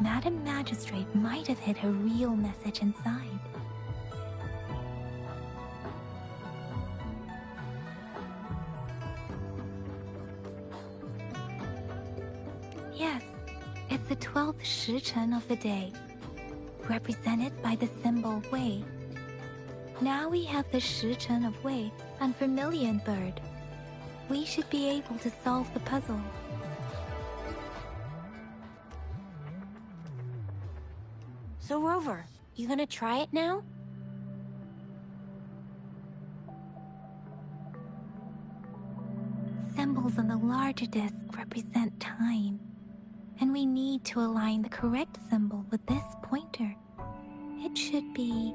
Madam Magistrate might have hid a real message inside. Yes, it's the 12th Shichen of the day, represented by the symbol Wei. Now we have the Shichen of Wei and Vermilion Bird. We should be able to solve the puzzle. So, Rover, you gonna try it now? Symbols on the larger disc represent time, and we need to align the correct symbol with this pointer. It should be...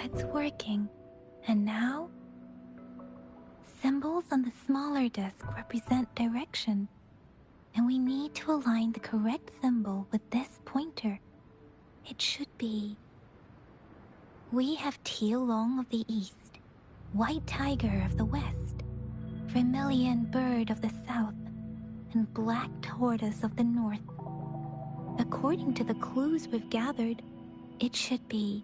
It's working. And now? Symbols on the smaller disc represent direction, and we need to align the correct symbol with this pointer. It should be... We have Tielong of the east, White Tiger of the west, Vermilion Bird of the south, and Black Tortoise of the north. According to the clues we've gathered, it should be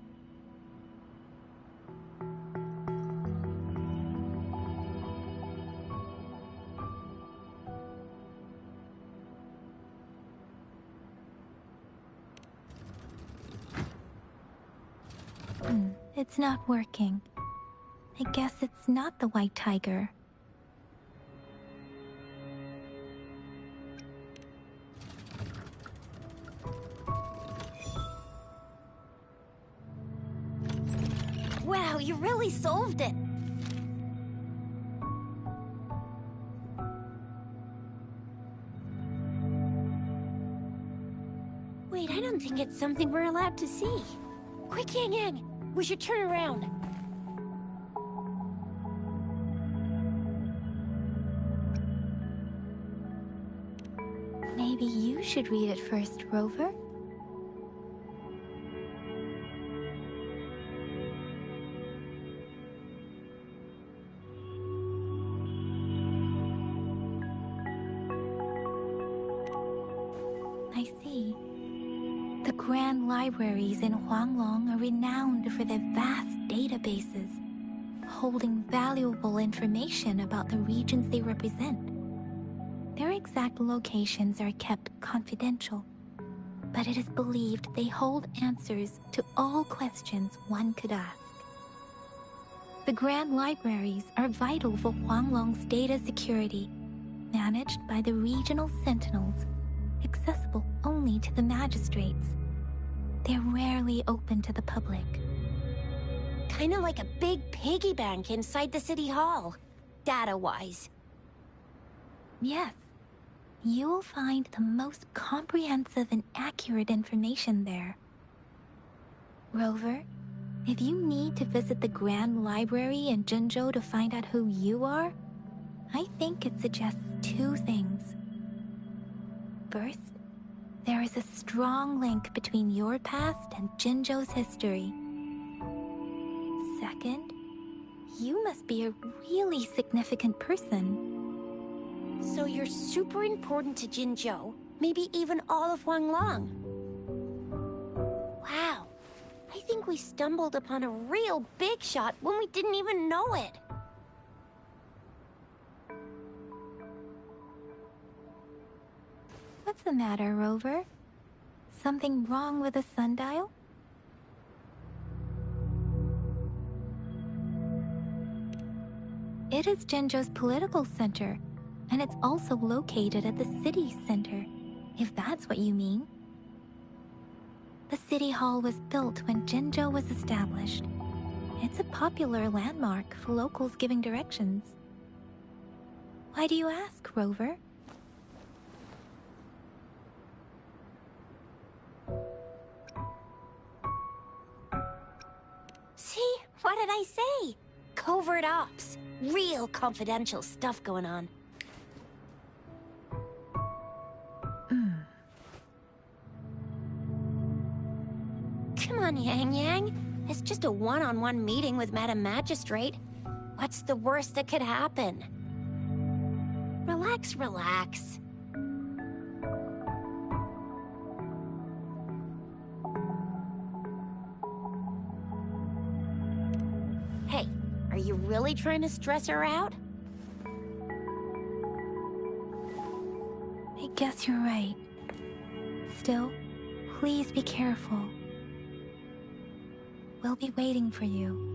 It's not working. I guess it's not the white tiger. Wow, you really solved it! Wait, I don't think it's something we're allowed to see. Quick, Yang Yang! We should turn around. Maybe you should read it first, Rover? I see. The grand libraries in Huanglong are renowned for their vast databases, holding valuable information about the regions they represent. Their exact locations are kept confidential, but it is believed they hold answers to all questions one could ask. The grand libraries are vital for Huanglong's data security, managed by the regional sentinels, accessible only to the magistrates. They're rarely open to the public. Kinda like a big piggy bank inside the city hall, data-wise. Yes, you will find the most comprehensive and accurate information there. Rover, if you need to visit the Grand Library in Jinzhou to find out who you are, I think it suggests two things. First, there is a strong link between your past and Jinzhou's history. Second, you must be a really significant person. So you're super important to Jinzhou, maybe even all of Huanglong. Wow, I think we stumbled upon a real big shot when we didn't even know it. What's the matter, Rover? Something wrong with the sundial? It is Jinzhou's political center, and it's also located at the city center, if that's what you mean. The city hall was built when Jinzhou was established. It's a popular landmark for locals giving directions. Why do you ask, Rover? See? What did I say? Covert ops. Real confidential stuff going on. Come on, Yang Yang. It's just a one-on-one meeting with Madam Magistrate. What's the worst that could happen? Relax, relax. Hey, are you really trying to stress her out? I guess you're right. Still, please be careful. We'll be waiting for you.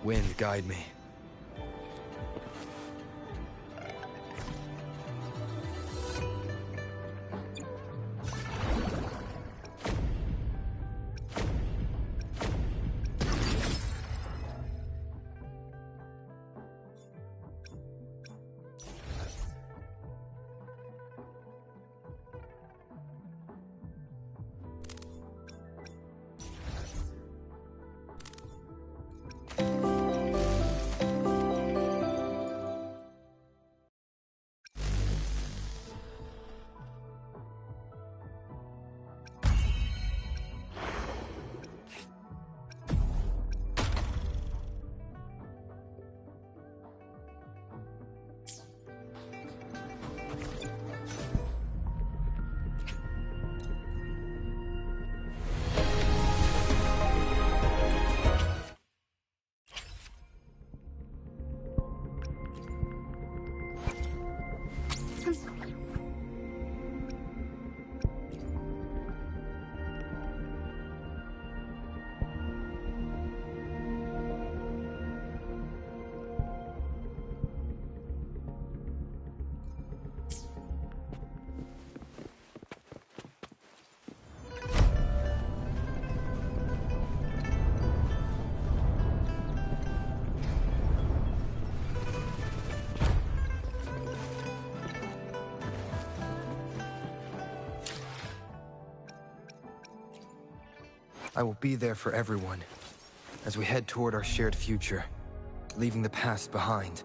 Wind, guide me. I will be there for everyone as we head toward our shared future, leaving the past behind.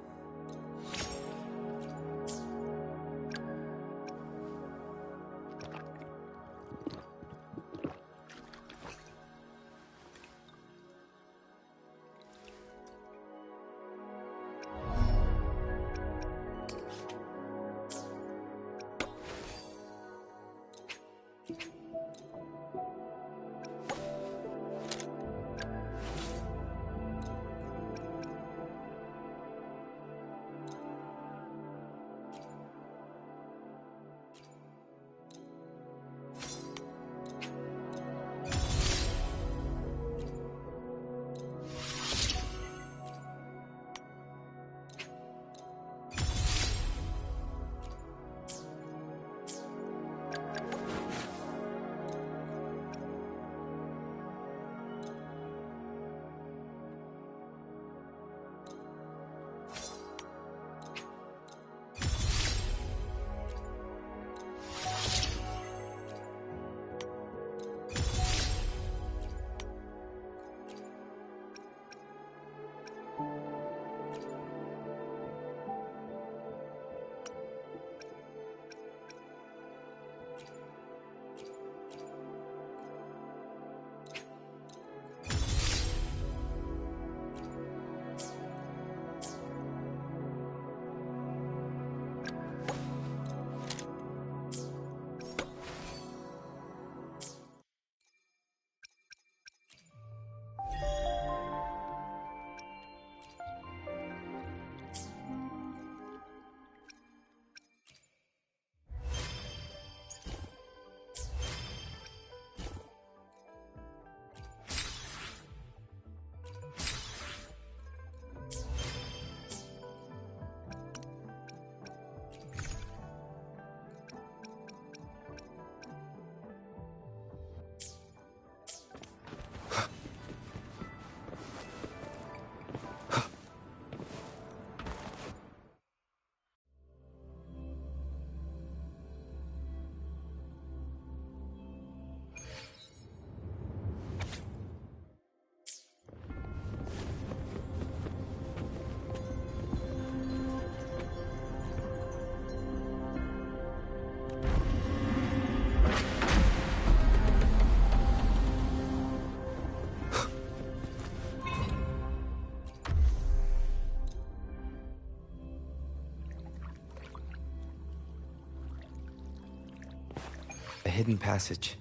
A hidden passage,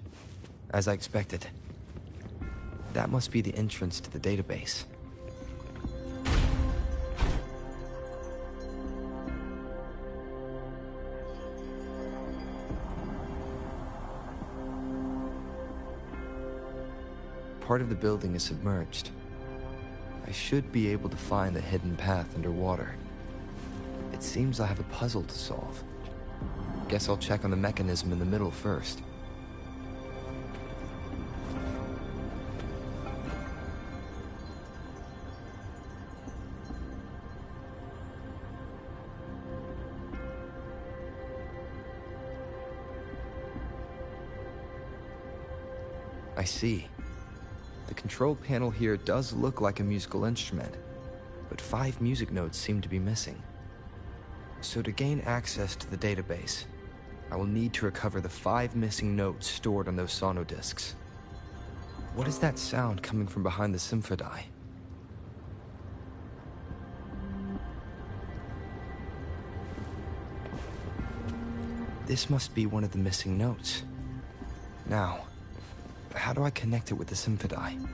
as I expected. That must be the entrance to the database. Part of the building is submerged. I should be able to find the hidden path underwater. It seems I have a puzzle to solve. Guess I'll check on the mechanism in the middle first. I see. The control panel here does look like a musical instrument, but 5 music notes seem to be missing. So to gain access to the database, I will need to recover the 5 missing notes stored on those sonodiscs. What is that sound coming from behind the Symphodi? This must be one of the missing notes. Now, how do I connect it with the Symphodi?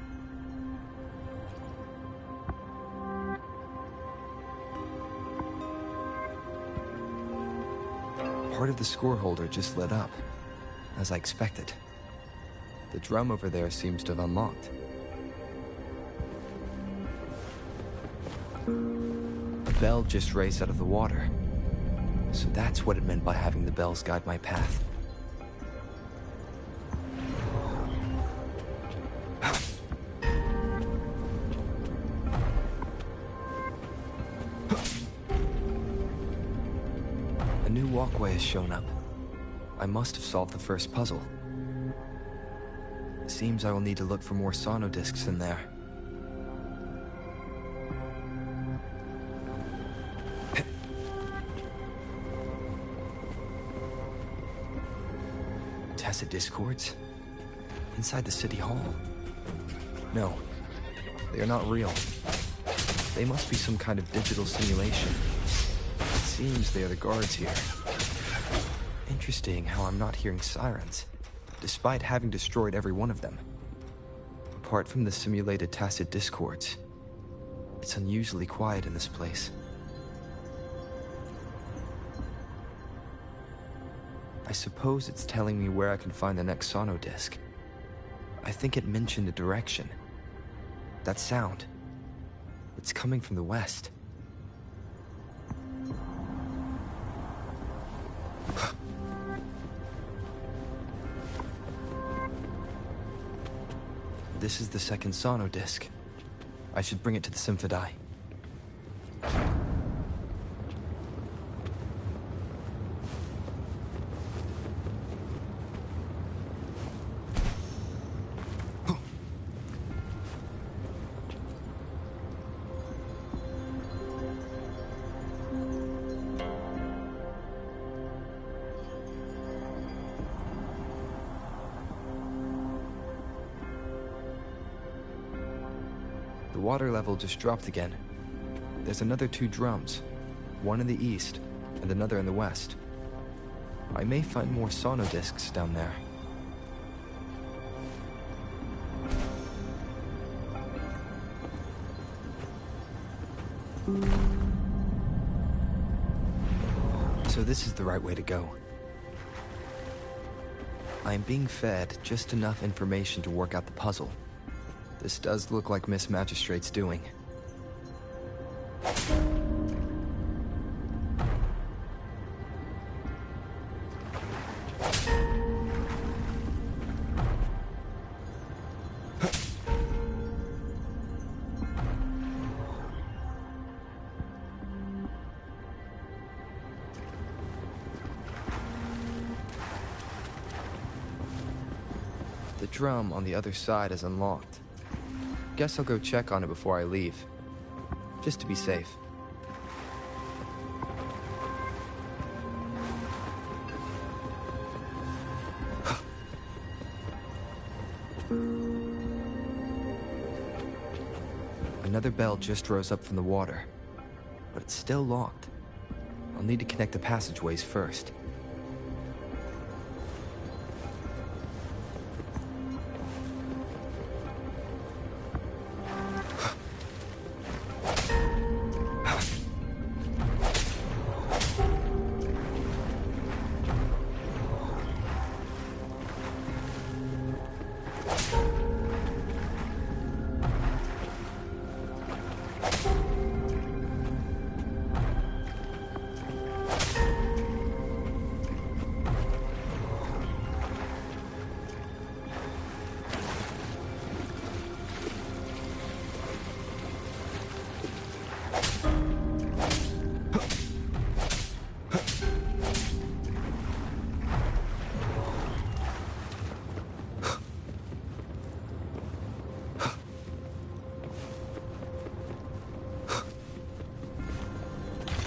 Part of the score holder just lit up, as I expected. The drum over there seems to have unlocked. A bell just raised out of the water. So that's what it meant by having the bells guide my path. A new walkway has shown up. I must have solved the first puzzle. Seems I will need to look for more sono discs in there. Tacit discords? Inside the city hall? No, they are not real. They must be some kind of digital simulation. It seems they are the guards here. Interesting how I'm not hearing sirens, despite having destroyed every one of them. Apart from the simulated tacit discords, it's unusually quiet in this place. I suppose it's telling me where I can find the next sono disc. I think it mentioned a direction. That sound, it's coming from the west. This is the second sono disc. I should bring it to the Symphodi. The water level just dropped again. There's another 2 drums, one in the east and another in the west. I may find more sono discs down there. So this is the right way to go. I am being fed just enough information to work out the puzzle. This does look like Miss Magistrate's doing. The drum on the other side is unlocked. Guess I'll go check on it before I leave, just to be safe. Another bell just rose up from the water, but it's still locked. I'll need to connect the passageways first.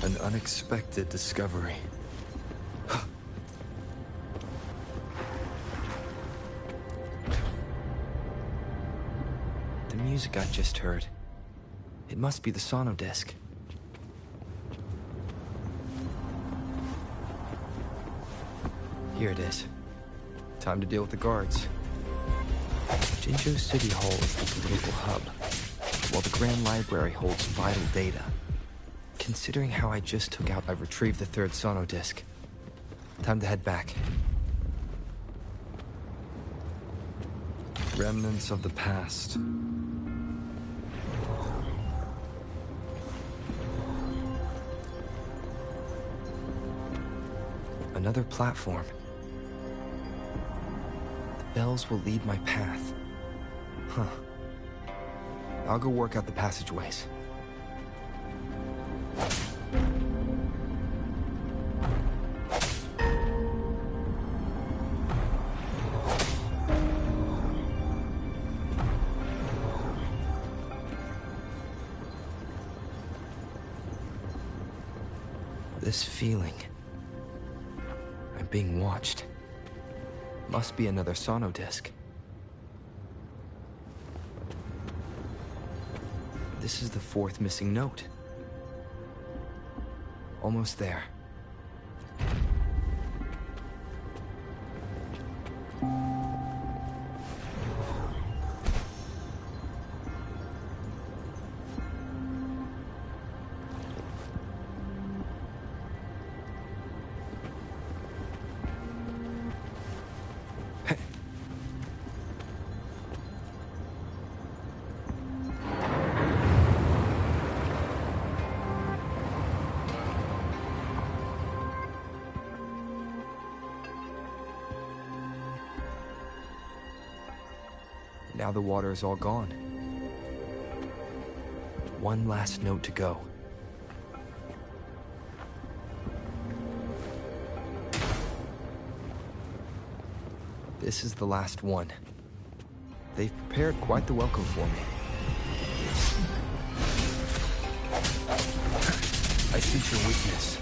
An unexpected discovery. The music I just heard. It must be the sono disc. Here it is. Time to deal with the guards. Jinzhou City Hall is the political hub, while the Grand Library holds vital data. Considering how I just took out, I've retrieved the 3rd sono disc. Time to head back. Remnants of the past. Another platform. The bells will lead my path. Huh. I'll go work out the passageways. This feeling. I'm being watched. Must be another sono disc. This is the fourth missing note. Almost there. Now the water is all gone. One last note to go. This is the last one. They've prepared quite the welcome for me. I sense your weakness.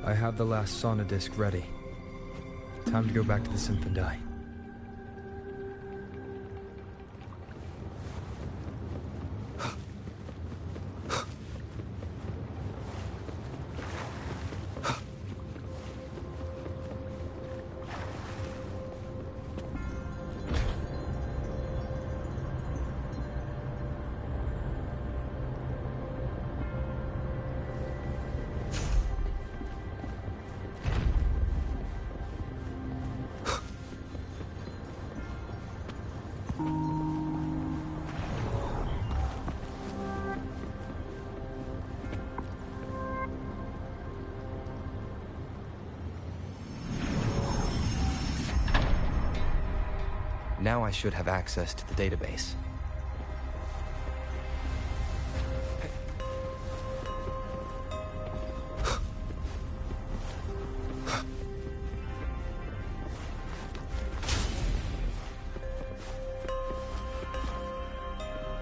I have the last sauna disc ready. Time to go back to the Symphondai. Now I should have access to the database.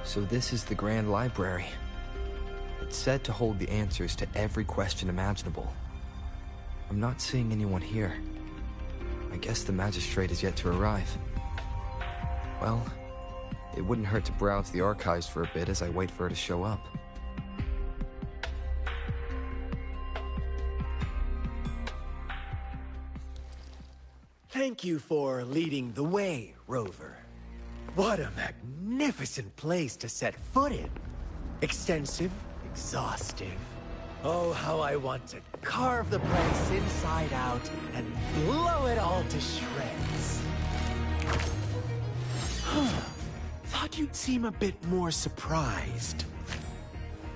So this is the Grand Library. It's said to hold the answers to every question imaginable. I'm not seeing anyone here. I guess the magistrate is yet to arrive. Well, it wouldn't hurt to browse the archives for a bit as I wait for her to show up. Thank you for leading the way, Rover. What a magnificent place to set foot in. Extensive, exhaustive. Oh, how I want to carve the place inside out and blow it all to shreds. Thought you'd seem a bit more surprised.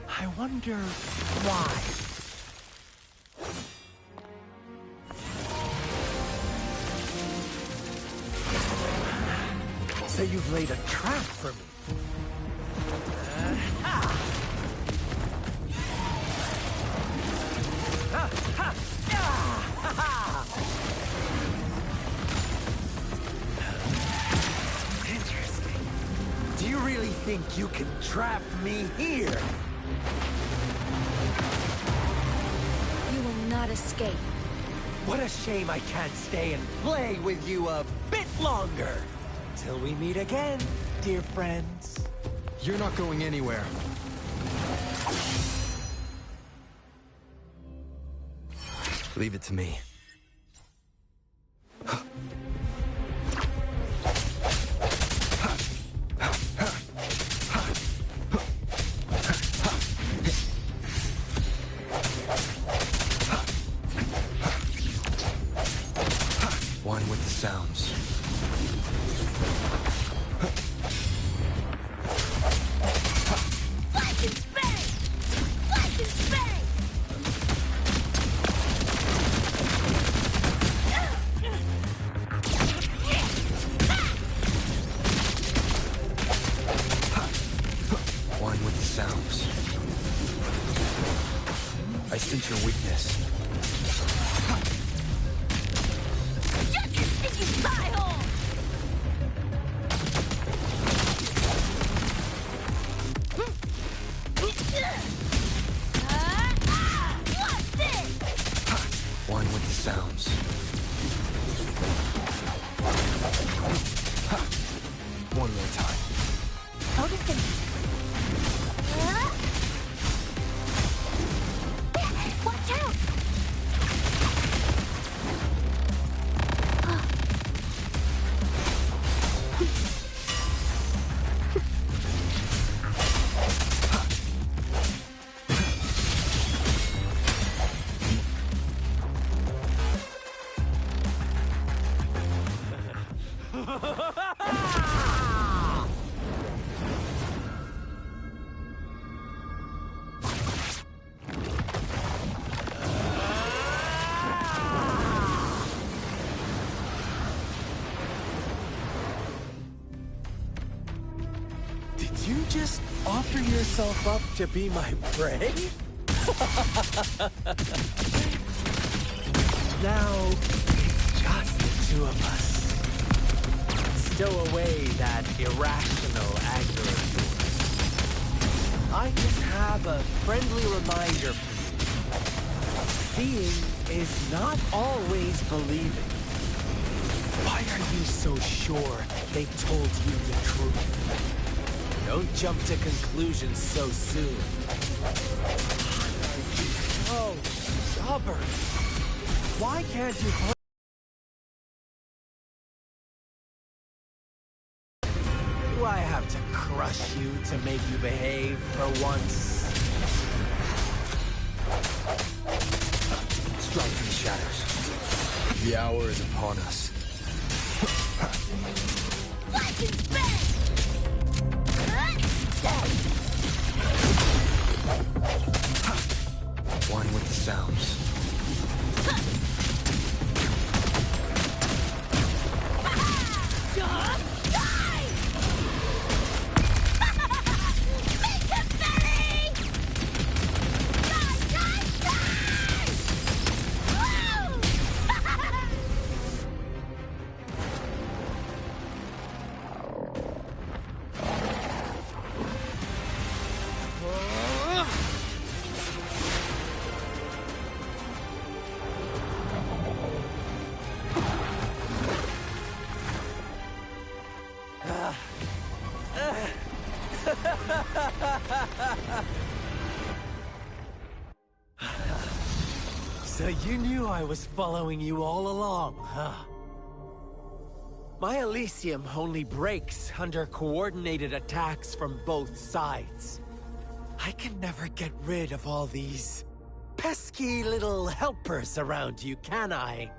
I wonder why. So you've laid a trap for me. Interesting. Do you really think you can trap me here? You will not escape. What a shame I can't stay and play with you a bit longer. Till we meet again, dear friends. You're not going anywhere. Leave it to me. One with the sounds. sounds. I sense your weakness. Shut your sticky pie hole! What's this? One with the sounds. One more time. Focusing. Watch out! Did you just offer yourself up to be my prey? Now, it's just the two of us. Stow away that irrational anger of yours. I just have a friendly reminder for you. Seeing is not always believing. Why are you so sure they told you the truth? Don't jump to conclusions so soon. Oh, stubborn. Why can't you... Do I have to crush you to make you behave for once? Strike in the shadows. The hour is upon us. Flash and spin! One with the sounds. So you knew I was following you all along, huh? My Elysium only breaks under coordinated attacks from both sides. I can never get rid of all these pesky little helpers around you, can I?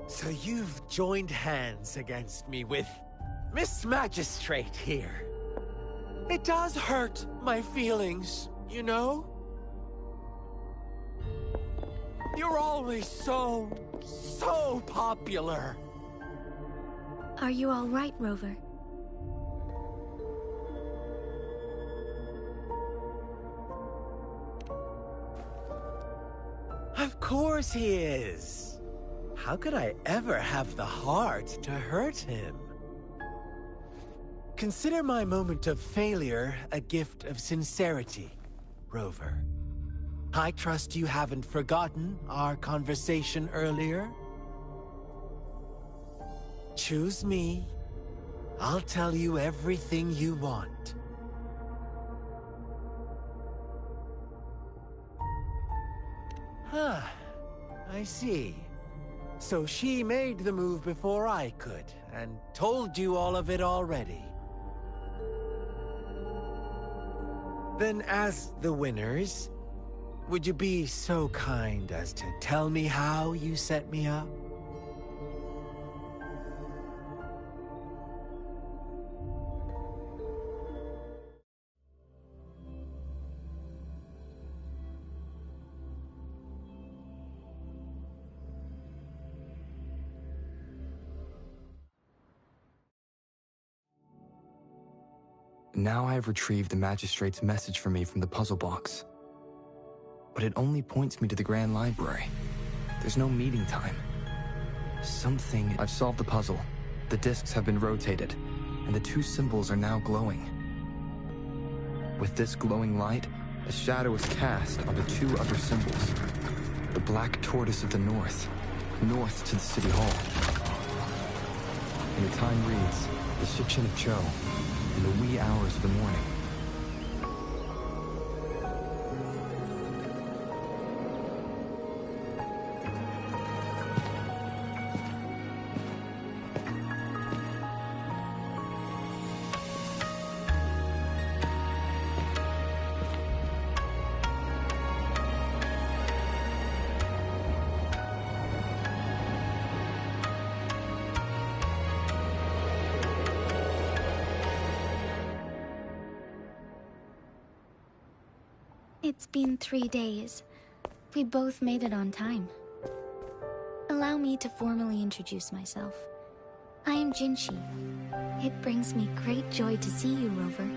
So you've joined hands against me with Miss Magistrate here. It does hurt my feelings, you know? You're always so popular. Are you all right, Rover? Of course he is. How could I ever have the heart to hurt him? Consider my moment of failure a gift of sincerity, Rover. I trust you haven't forgotten our conversation earlier. Choose me. I'll tell you everything you want. Huh. I see. So she made the move before I could, and told you all of it already. Then as the winners, would you be so kind as to tell me how you set me up? Now I have retrieved the magistrate's message for me from the puzzle box. But it only points me to the Grand Library. There's no meeting time. I've solved the puzzle. The discs have been rotated, and the two symbols are now glowing. With this glowing light, a shadow is cast onto two other symbols. The black tortoise of the north to the city hall. And the time reads, the Shikshin of Cho, in the wee hours of the morning. It's been 3 days. We both made it on time. Allow me to formally introduce myself. I am Jinshi. It brings me great joy to see you, Rover.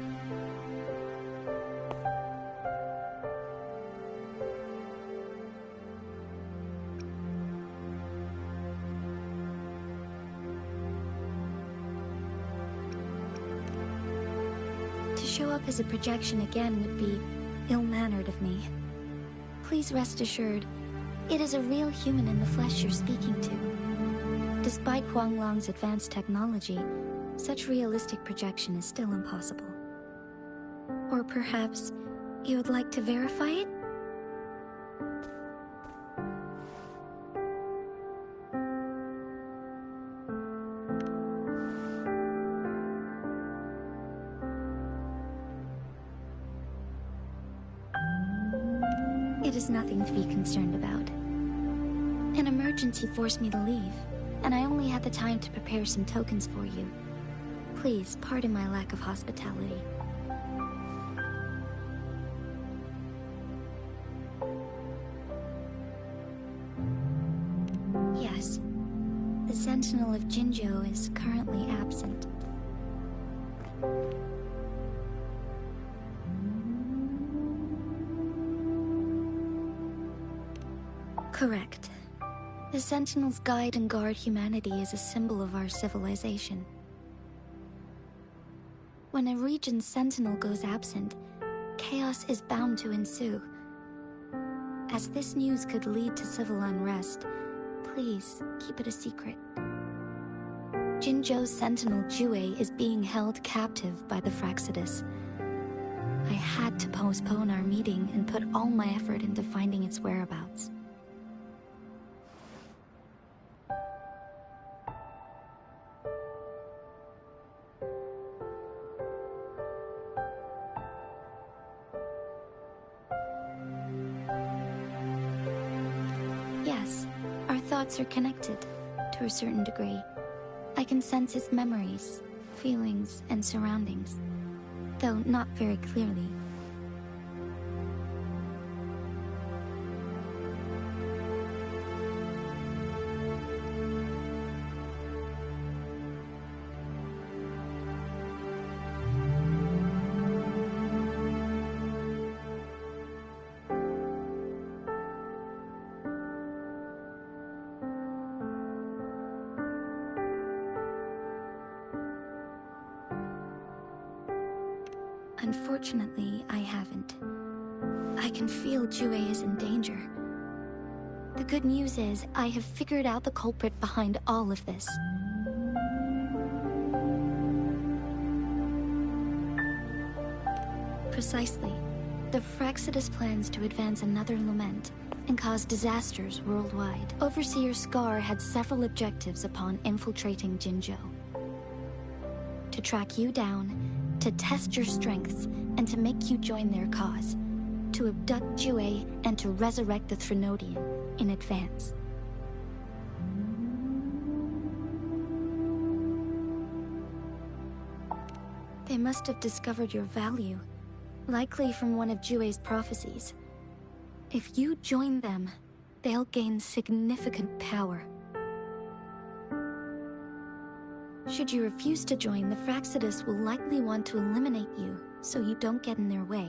To show up as a projection again would be ill-mannered of me. Please rest assured, it is a real human in the flesh you're speaking to. Despite Huanglang's advanced technology, such realistic projection is still impossible. Or perhaps you would like to verify it? It is nothing to be concerned about. An emergency forced me to leave, and I only had the time to prepare some tokens for you. Please, pardon my lack of hospitality. Yes, the Sentinel of Jinzhou is currently absent. Correct. The Sentinels guide and guard humanity as a symbol of our civilization. When a region's Sentinel goes absent, chaos is bound to ensue. As this news could lead to civil unrest, please keep it a secret. Jinzhou's Sentinel Jue is being held captive by the Fraxidus. I had to postpone our meeting and put all my effort into finding its whereabouts. Yes, our thoughts are connected, to a certain degree. I can sense his memories, feelings, and surroundings, though not very clearly. Unfortunately, I haven't. I can feel Jue is in danger. The good news is, I have figured out the culprit behind all of this. Precisely. The Fraxidus plans to advance another lament and cause disasters worldwide. Overseer Scar had several objectives upon infiltrating Jinzhou. To track you down, to test your strengths, and to make you join their cause. To abduct Jue and to resurrect the Threnodian in advance. They must have discovered your value, likely from one of Jue's prophecies. If you join them, they'll gain significant power. Should you refuse to join, the Fraxidus will likely want to eliminate you, so you don't get in their way.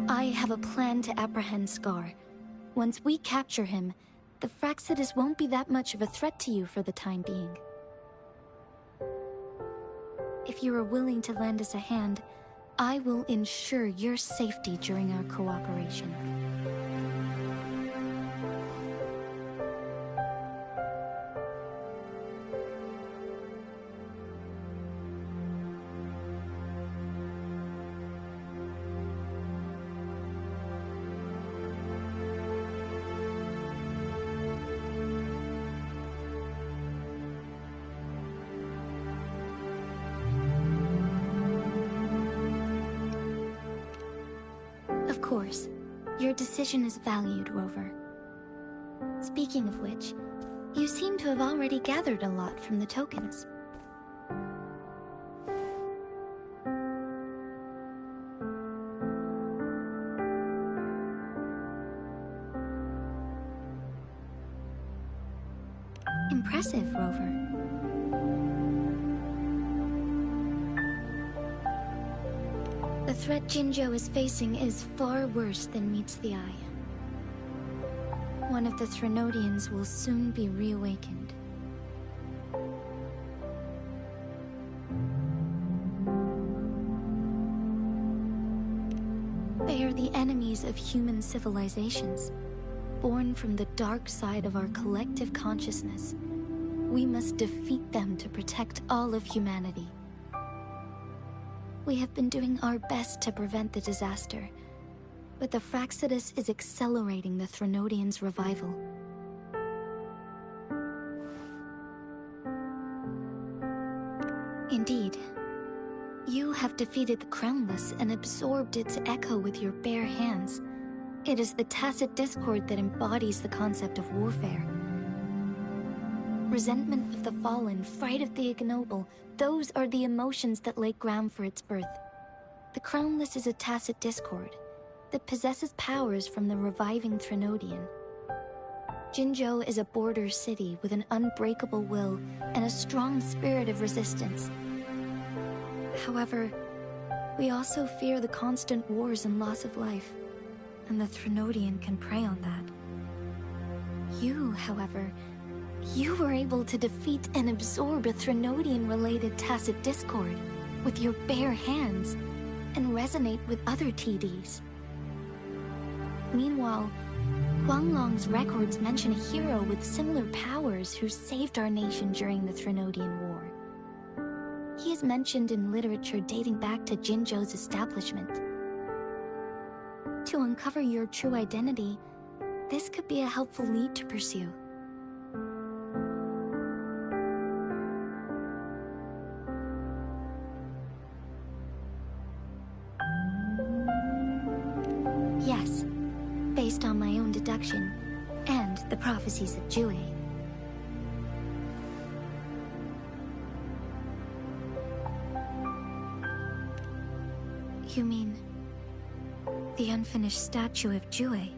I have a plan to apprehend Scar. Once we capture him, the Fraxidus won't be that much of a threat to you for the time being. If you are willing to lend us a hand, I will ensure your safety during our cooperation. Of course, your decision is valued, Rover. Speaking of which, you seem to have already gathered a lot from the tokens. Impressive, Rover. The threat Jinzhou is facing is far worse than meets the eye. One of the Threnodians will soon be reawakened. They are the enemies of human civilizations, born from the dark side of our collective consciousness. We must defeat them to protect all of humanity. We have been doing our best to prevent the disaster, but the Fraxidus is accelerating the Threnodians' revival. Indeed, you have defeated the Crownless and absorbed its echo with your bare hands. It is the tacit discord that embodies the concept of warfare. Resentment of the fallen, fright of the ignoble, those are the emotions that lay ground for its birth. The Crownless is a tacit discord that possesses powers from the reviving Threnodian. Jinzhou is a border city with an unbreakable will and a strong spirit of resistance. However, we also fear the constant wars and loss of life, and the Threnodian can prey on that. You, however, you were able to defeat and absorb a Threnodian-related tacit discord with your bare hands and resonate with other TDs. Meanwhile, Huanglong's records mention a hero with similar powers who saved our nation during the Threnodian War. He is mentioned in literature dating back to Jinzhou's establishment. To uncover your true identity, this could be a helpful lead to pursue. Yes, based on my own deduction, and the prophecies of Jue. You mean the unfinished statue of Jue?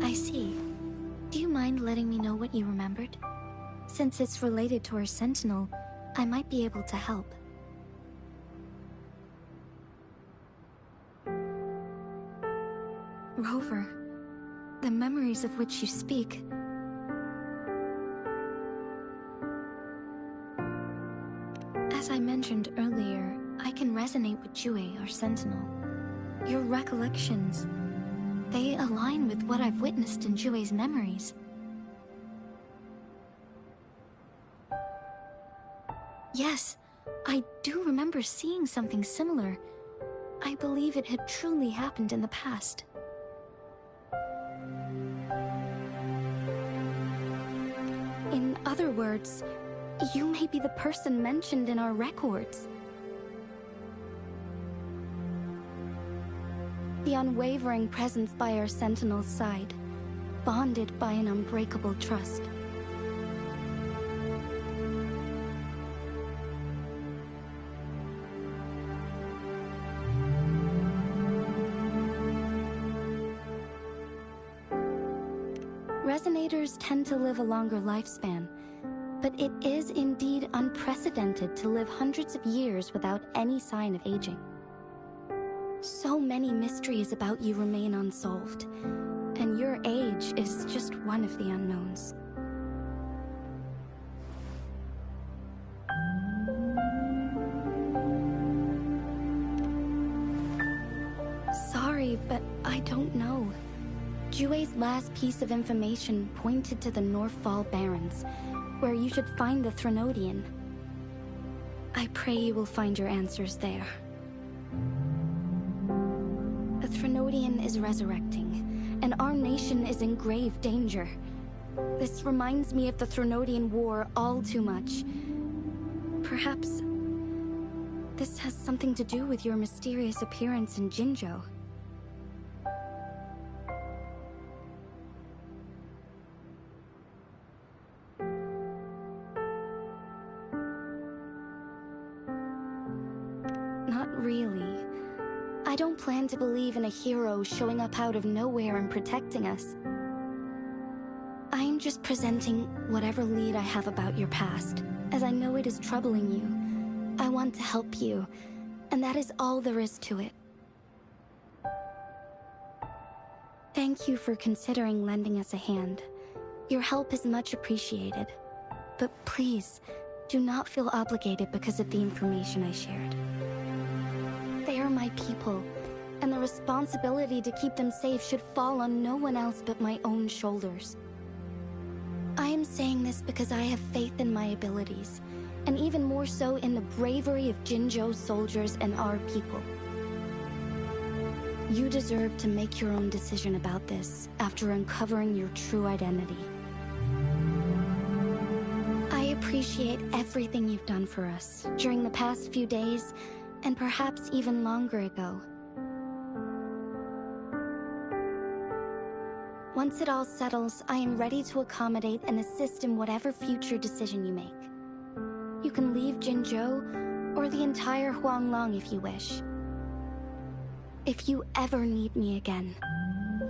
I see. Do you mind letting me know what you remembered? Since it's related to our Sentinel, I might be able to help. Rover, the memories of which you speak... As I mentioned earlier, I can resonate with Jue, our Sentinel. Your recollections, they align with what I've witnessed in Jue's memories. Yes, I do remember seeing something similar. I believe it had truly happened in the past. In other words, you may be the person mentioned in our records. The unwavering presence by our Sentinel's side. bonded by an unbreakable trust. Resonators tend to live a longer lifespan, but it is indeed unprecedented to live hundreds of years without any sign of aging. So many mysteries about you remain unsolved, and your age is just one of the unknowns. Sorry, but I don't know. Jue's last piece of information pointed to the Northfall Barrens, where you should find the Threnodian. I pray you will find your answers there. The Threnodian is resurrecting, and our nation is in grave danger. This reminds me of the Threnodian War all too much. Perhaps this has something to do with your mysterious appearance in Jinzhou. Not really. I don't plan to believe in a hero showing up out of nowhere and protecting us. I'm just presenting whatever lead I have about your past, as I know it is troubling you. I want to help you, and that is all there is to it. Thank you for considering lending us a hand. Your help is much appreciated. But please, do not feel obligated because of the information I shared. They are my people, and the responsibility to keep them safe should fall on no one else but my own shoulders. I am saying this because I have faith in my abilities, and even more so in the bravery of Jinzhou's soldiers and our people. You deserve to make your own decision about this after uncovering your true identity. I appreciate everything you've done for us during the past few days, and perhaps even longer ago. Once it all settles, I am ready to accommodate and assist in whatever future decision you make. You can leave Jinzhou, or the entire Huanglong if you wish. If you ever need me again,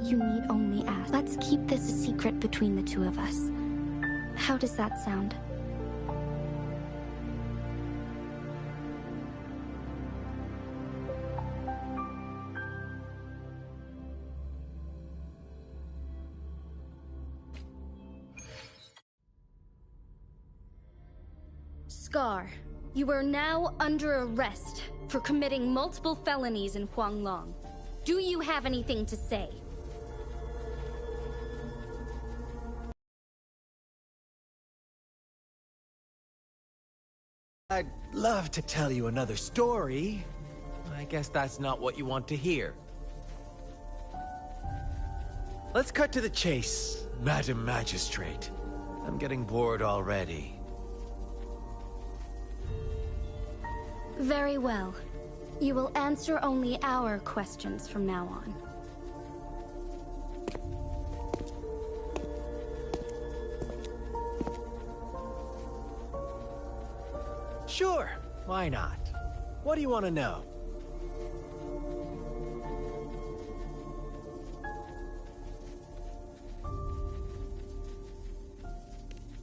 you need only ask. Let's keep this a secret between the two of us. How does that sound? Scar, you are now under arrest for committing multiple felonies in Huanglong. Do you have anything to say? I'd love to tell you another story. I guess that's not what you want to hear. Let's cut to the chase, Madam Magistrate. I'm getting bored already. Very well. You will answer only our questions from now on. Sure, why not? What do you want to know?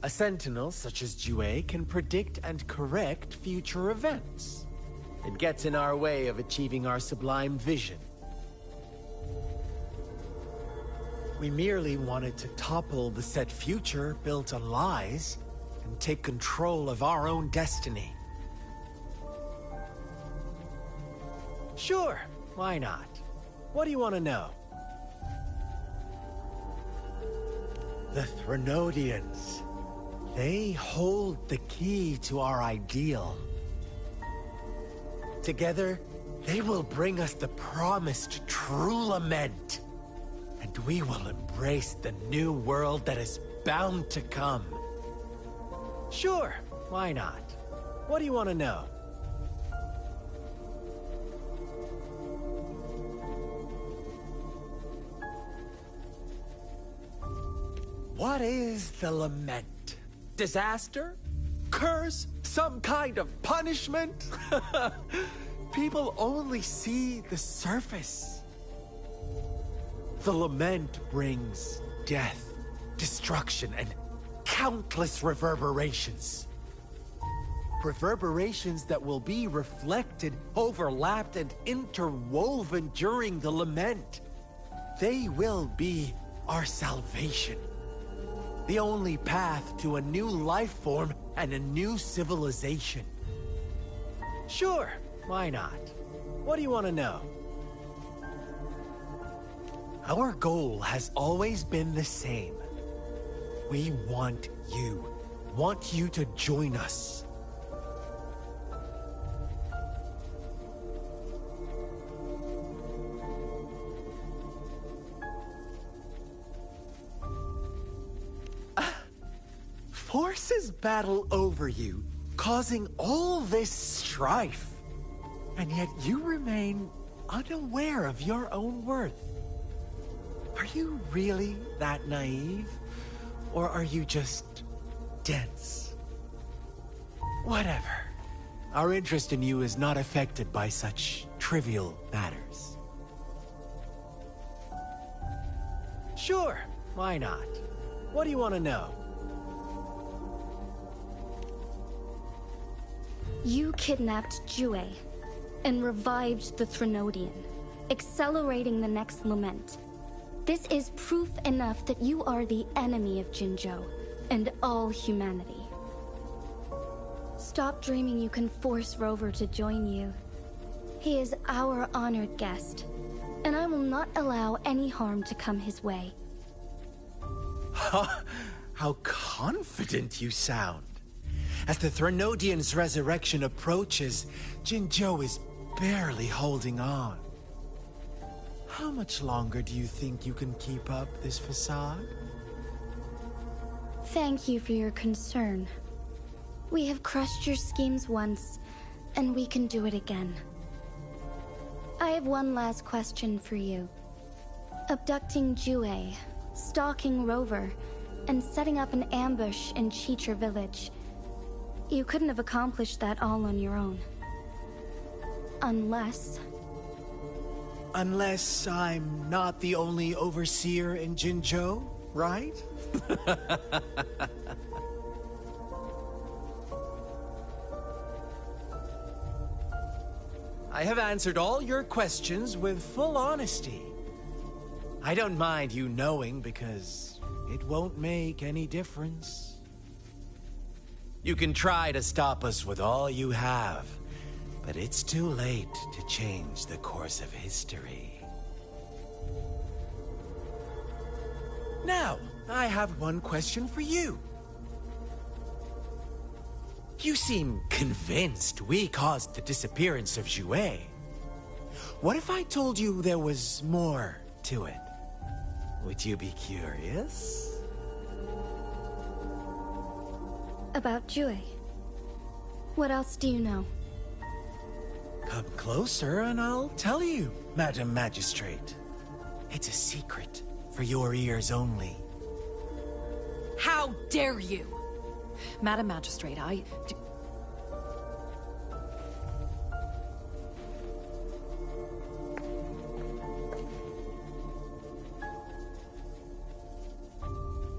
A sentinel such as Jue can predict and correct future events. It gets in our way of achieving our sublime vision. We merely wanted to topple the set future built on lies and take control of our own destiny. Sure, why not? What do you want to know? The Threnodians. They hold the key to our ideal. Together, they will bring us the promised true lament. And we will embrace the new world that is bound to come. Sure, why not? What do you want to know? What is the lament? Disaster? Curse? Some kind of punishment? People only see the surface. The lament brings death, destruction, and countless reverberations. Reverberations that will be reflected, overlapped, and interwoven during the lament. They will be our salvation. The only path to a new life form and a new civilization. Sure, why not? What do you want to know? Our goal has always been the same. We want you to join us. Forces battle over you, causing all this strife. And yet you remain unaware of your own worth. Are you really that naive? Or are you just dense? Whatever. Our interest in you is not affected by such trivial matters. Sure, why not? What do you want to know? You kidnapped Jue and revived the Threnodian, accelerating the next lament. This is proof enough that you are the enemy of Jinzhou and all humanity. Stop dreaming you can force Rover to join you. He is our honored guest, and I will not allow any harm to come his way. How confident you sound. As the Threnodian's resurrection approaches, Jinzhou is barely holding on. How much longer do you think you can keep up this facade? Thank you for your concern. We have crushed your schemes once, and we can do it again. I have one last question for you. Abducting Jue, stalking Rover, and setting up an ambush in Cheecher village. You couldn't have accomplished that all on your own. Unless I'm not the only overseer in Jinzhou, right? I have answered all your questions with full honesty. I don't mind you knowing because it won't make any difference. You can try to stop us with all you have, but it's too late to change the course of history. Now, I have one question for you. You seem convinced we caused the disappearance of Jue. What if I told you there was more to it? Would you be curious? about Jue. What else do you know? Come closer and I'll tell you, Madam Magistrate. It's a secret for your ears only. How dare you! Madam Magistrate,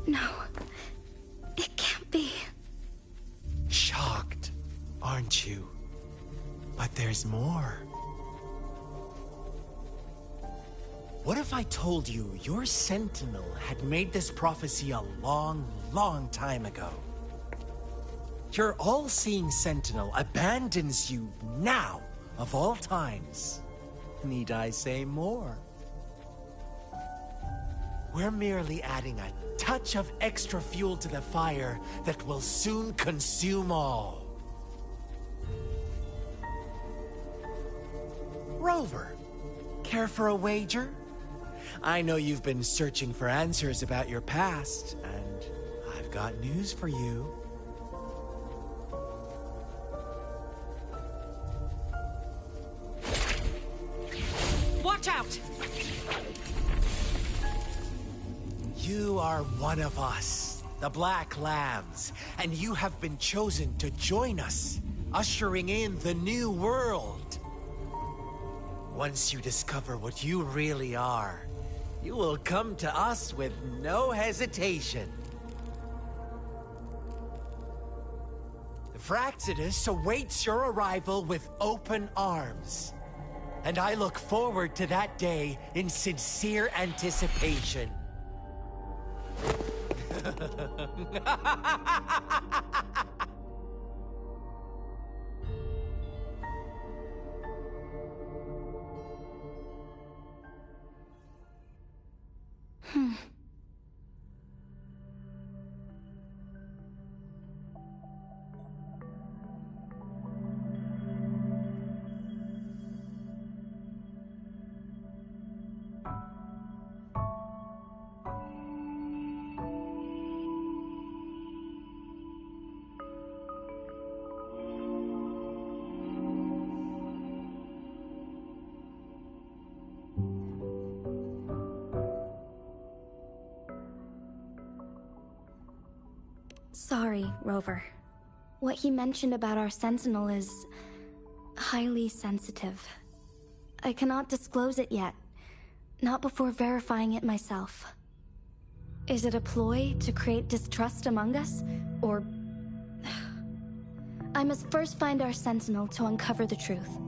No. It can't be. Shocked, aren't you? But there's more. What if I told you your Sentinel had made this prophecy a long, long time ago? Your all-seeing Sentinel abandons you now, of all times. Need I say more? We're merely adding a touch of extra fuel to the fire that will soon consume all. Rover, care for a wager? I know you've been searching for answers about your past, and I've got news for you. watch out! You are are one of us, the Black Lambs, and you have been chosen to join us, ushering in the new world. Once you discover what you really are, you will come to us with no hesitation. The Fraxidus awaits your arrival with open arms. And I look forward to that day in sincere anticipation. Sorry, Rover. What he mentioned about our Sentinel is highly sensitive. I cannot disclose it yet, not before verifying it myself. Is it a ploy to create distrust among us, or... I must first find our Sentinel to uncover the truth.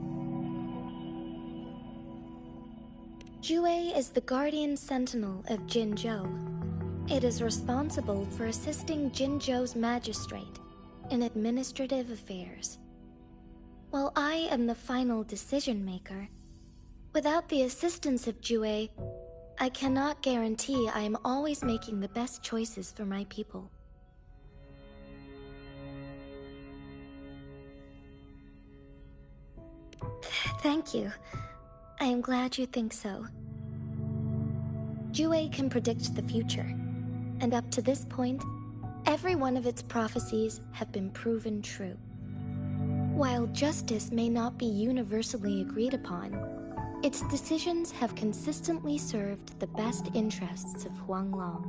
Jue is the Guardian Sentinel of Jinzhou. It is responsible for assisting Jinzhou's magistrate in administrative affairs. While I am the final decision maker, without the assistance of Jue, I cannot guarantee I am always making the best choices for my people. Thank you. I am glad you think so. Jue can predict the future, and up to this point, every one of its prophecies have been proven true. While justice may not be universally agreed upon, its decisions have consistently served the best interests of Huanglong.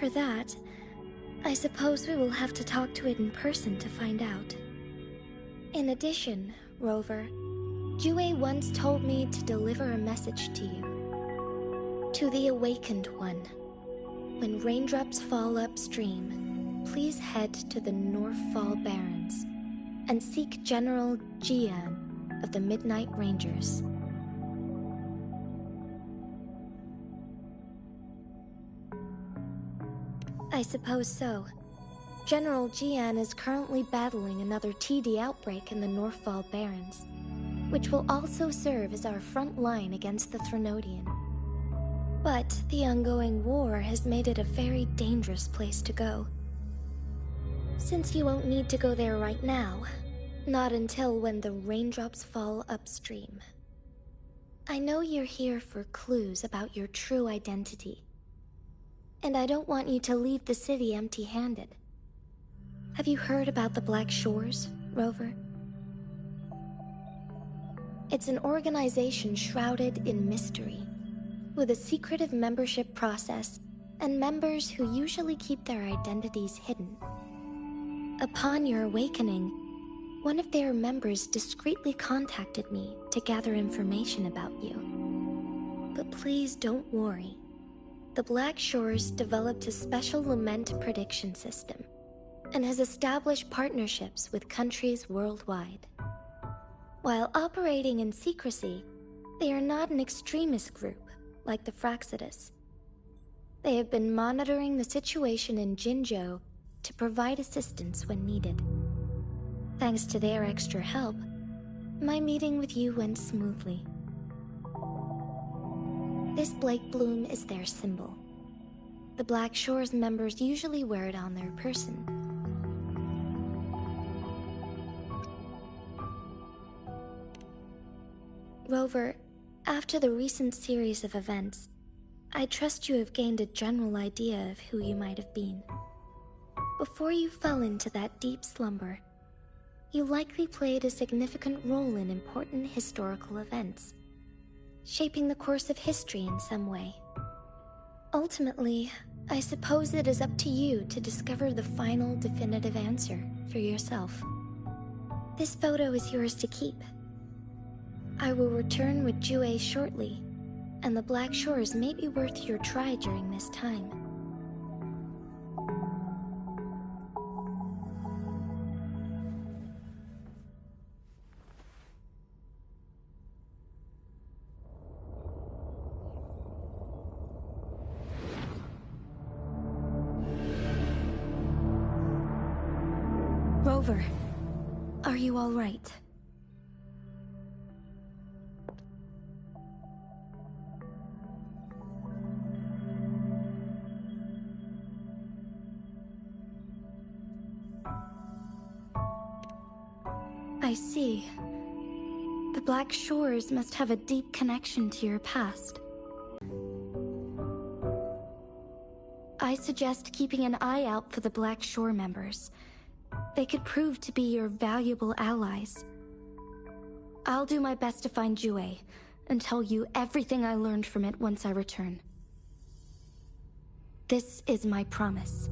For that, I suppose we will have to talk to it in person to find out. In addition, Rover, Jue once told me to deliver a message to you. To the Awakened One. When raindrops fall upstream, please head to the Northfall Barrens and seek General Jian of the Midnight Rangers. I suppose so. General Jian is currently battling another TD outbreak in the Northfall Barrens, which will also serve as our front line against the Threnodian. But the ongoing war has made it a very dangerous place to go. Since you won't need to go there right now, not until when the raindrops fall upstream. I know you're here for clues about your true identity. And I don't want you to leave the city empty-handed. Have you heard about the Black Shores, Rover? It's an organization shrouded in mystery, with a secretive membership process and members who usually keep their identities hidden. Upon your awakening, one of their members discreetly contacted me to gather information about you. But please don't worry. The Black Shores developed a special lament prediction system and has established partnerships with countries worldwide. While operating in secrecy, they are not an extremist group like the Fraxidus. They have been monitoring the situation in Jinzhou to provide assistance when needed. Thanks to their extra help, my meeting with you went smoothly. This Blake Bloom is their symbol. The Black Shores members usually wear it on their person. Rover, after the recent series of events, I trust you have gained a general idea of who you might have been. Before you fell into that deep slumber, you likely played a significant role in important historical events, shaping the course of history in some way. Ultimately, I suppose it is up to you to discover the final definitive answer for yourself. This photo is yours to keep. I will return with Jue shortly, and the Black Shores may be worth your try during this time. Rover, are you all right? I see. The Black Shores must have a deep connection to your past. I suggest keeping an eye out for the Black Shore members. They could prove to be your valuable allies. I'll do my best to find Jue and tell you everything I learned from it once I return. This is my promise.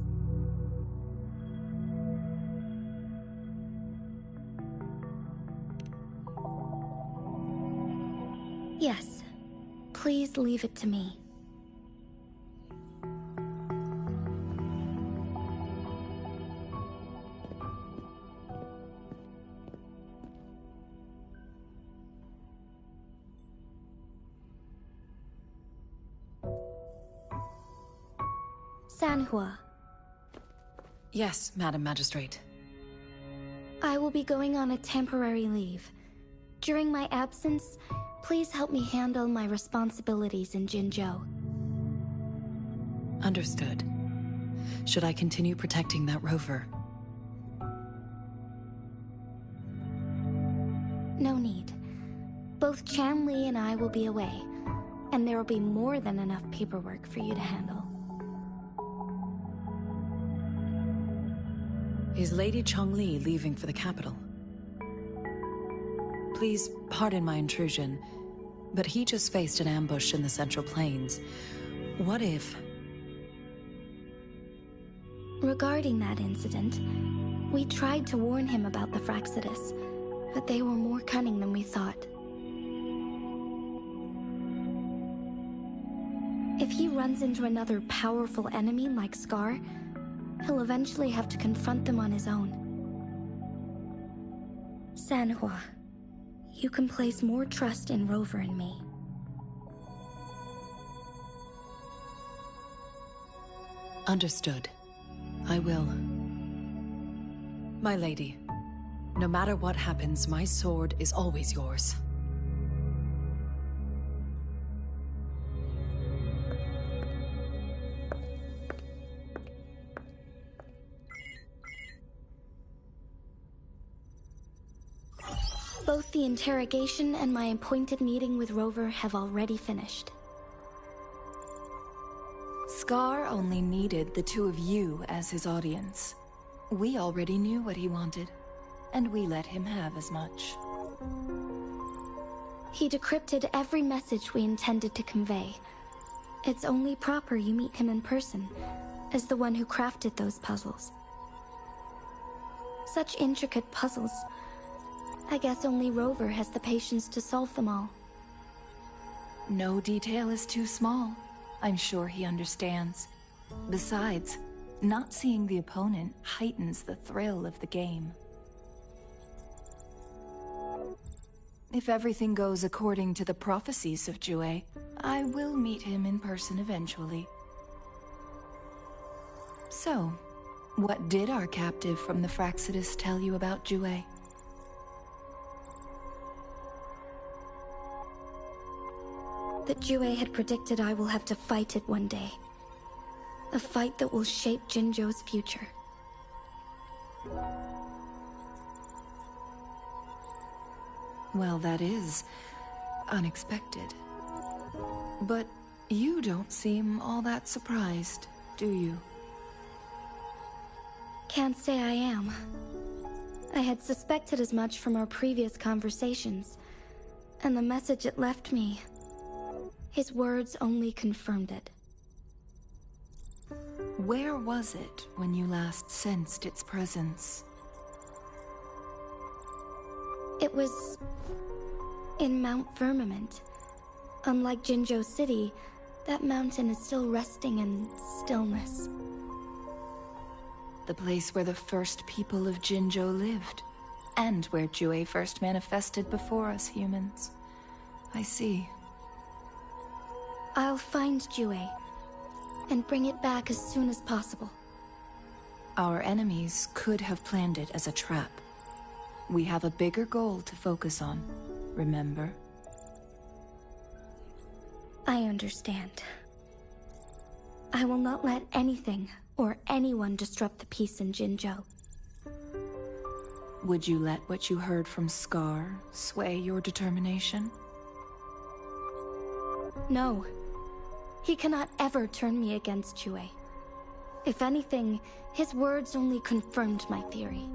Yes, please leave it to me. Sanhua. Yes, Madam Magistrate. I will be going on a temporary leave. During my absence, please help me handle my responsibilities in Jinzhou. Understood. Should I continue protecting that rover? No need. Both Chanli and I will be away, and there will be more than enough paperwork for you to handle. Is Lady Chongli leaving for the capital? Please pardon my intrusion, but he just faced an ambush in the Central Plains. What if... Regarding that incident, we tried to warn him about the Fraxidus, but they were more cunning than we thought. If he runs into another powerful enemy like Scar, he'll eventually have to confront them on his own. Sanhua, you can place more trust in Rover and me. Understood. I will. My lady, no matter what happens, my sword is always yours. Both the interrogation and my appointed meeting with Rover have already finished. Scar only needed the two of you as his audience. We already knew what he wanted, and we let him have as much. He decrypted every message we intended to convey. It's only proper you meet him in person, as the one who crafted those puzzles. Such intricate puzzles. I guess only Rover has the patience to solve them all. No detail is too small. I'm sure he understands. Besides, not seeing the opponent heightens the thrill of the game. If everything goes according to the prophecies of Jue, I will meet him in person eventually. So, what did our captive from the Fraxidus tell you about Jue? That Jue had predicted I will have to fight it one day. A fight that will shape Jinzhou's future. Well, that is unexpected. But you don't seem all that surprised, do you? Can't say I am. I had suspected as much from our previous conversations, and the message it left me, his words only confirmed it. Where was it when you last sensed its presence? It was in Mount Firmament. Unlike Jinzhou City, that mountain is still resting in stillness. The place where the first people of Jinzhou lived, and where Jue first manifested before us humans. I see. I'll find Jue and bring it back as soon as possible. Our enemies could have planned it as a trap. We have a bigger goal to focus on, remember? I understand. I will not let anything or anyone disrupt the peace in Jinzhou. Would you let what you heard from Scar sway your determination? No. He cannot ever turn me against Jue. If anything, his words only confirmed my theory.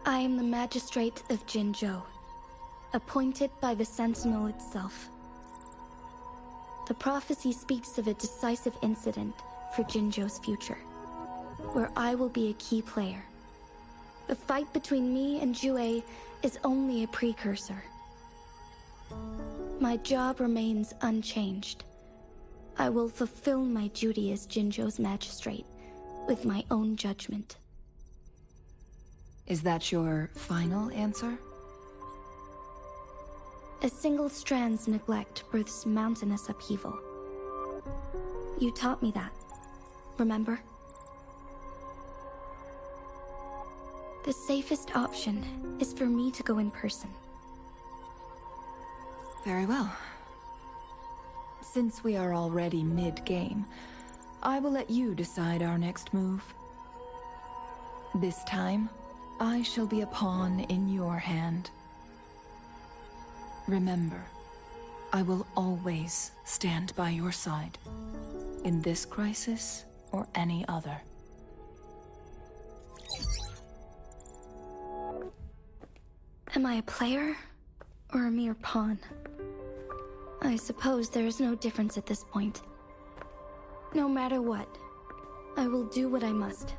I am the magistrate of Jinzhou, appointed by the Sentinel itself. The prophecy speaks of a decisive incident for Jinzhou's future, where I will be a key player. The fight between me and Jue is only a precursor. My job remains unchanged. I will fulfill my duty as Jinzhou's magistrate with my own judgment. Is that your final answer? A single strand's neglect births mountainous upheaval. You taught me that, remember? The safest option is for me to go in person. Very well. Since we are already mid-game, I will let you decide our next move. This time, I shall be a pawn in your hand. Remember, I will always stand by your side, in this crisis or any other. Am I a player or a mere pawn? I suppose there is no difference at this point. No matter what, I will do what I must.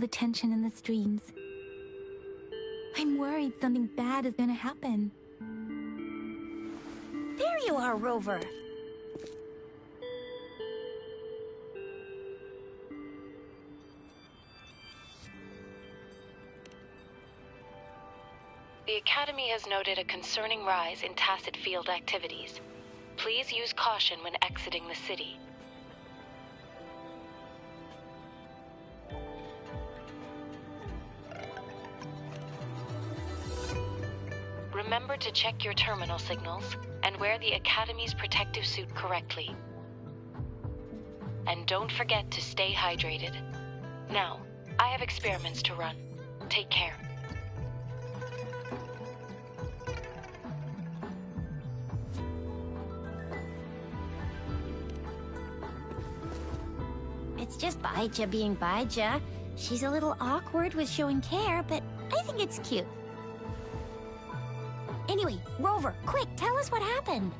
the tension in the streams. I'm worried something bad is gonna happen. There you are, Rover. The Academy has noted a concerning rise in tacit field activities. Please use caution when exiting the city. Remember to check your terminal signals and wear the Academy's protective suit correctly. And don't forget to stay hydrated. Now, I have experiments to run. Take care. It's just Baija being Baija. She's a little awkward with showing care, but I think it's cute. Anyway, Rover, quick, tell us what happened.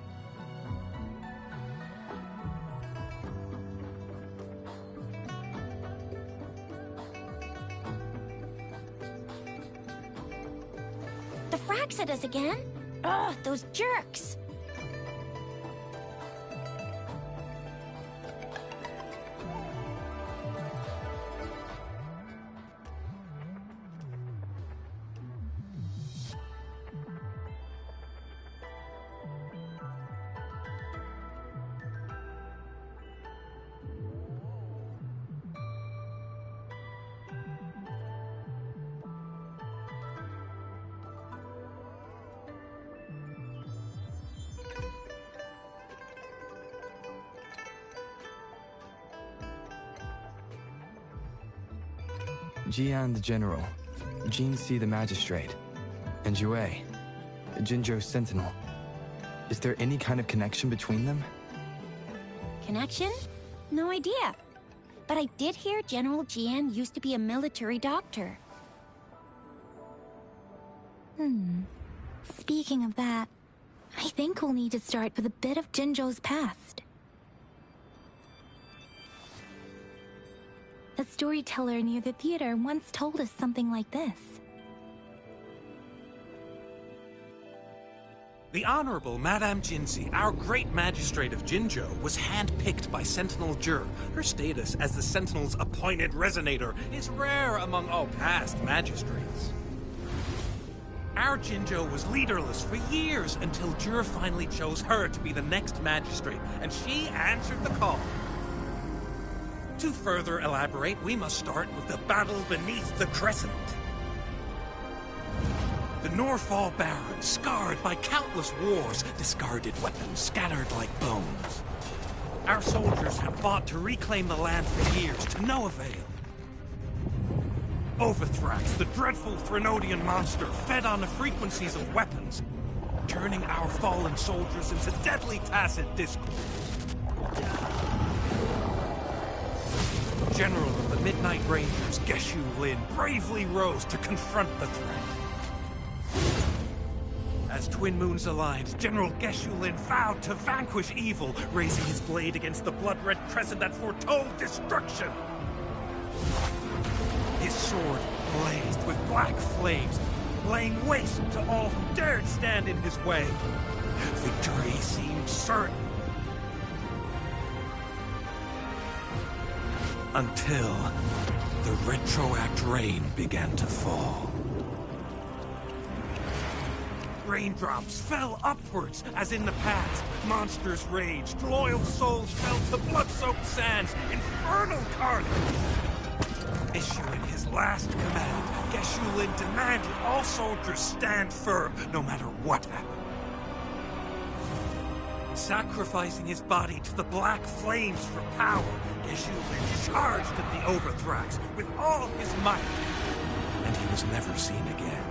The Frax at us again? Ugh, those jerks! Jian the General, Jin Si the Magistrate, and Jue, Jinzhou's Sentinel. Is there any kind of connection between them? Connection? No idea. But I did hear General Jian used to be a military doctor. Speaking of that, I think we'll need to start with a bit of Jinzhou's past. A storyteller near the theater once told us something like this. The Honorable Madame Jinzi, our great magistrate of Jinzhou, was handpicked by Sentinel Jur. Her status as the Sentinel's appointed resonator is rare among all past magistrates. Our Jinzhou was leaderless for years until Jur finally chose her to be the next magistrate, and she answered the call. To further elaborate, we must start with the battle beneath the Crescent. The Norfall Barons, scarred by countless wars, discarded weapons scattered like bones. Our soldiers had fought to reclaim the land for years, to no avail. Overthrax, the dreadful Threnodian monster, fed on the frequencies of weapons, turning our fallen soldiers into deadly tacit discord. General of the Midnight Rangers, Geshu Lin, bravely rose to confront the threat. As Twin Moons aligned, General Geshu Lin vowed to vanquish evil, raising his blade against the blood-red crescent that foretold destruction. His sword blazed with black flames, laying waste to all who dared stand in his way. Victory seemed certain. Until the retroact rain began to fall. Raindrops fell upwards, as in the past. Monsters raged, loyal souls fell to blood-soaked sands, infernal carnage. Issuing his last command, Geshu Lin demanded all soldiers stand firm, no matter what happened. Sacrificing his body to the black flames for power, Geshu Lin charged at the Overthrax with all his might, and he was never seen again.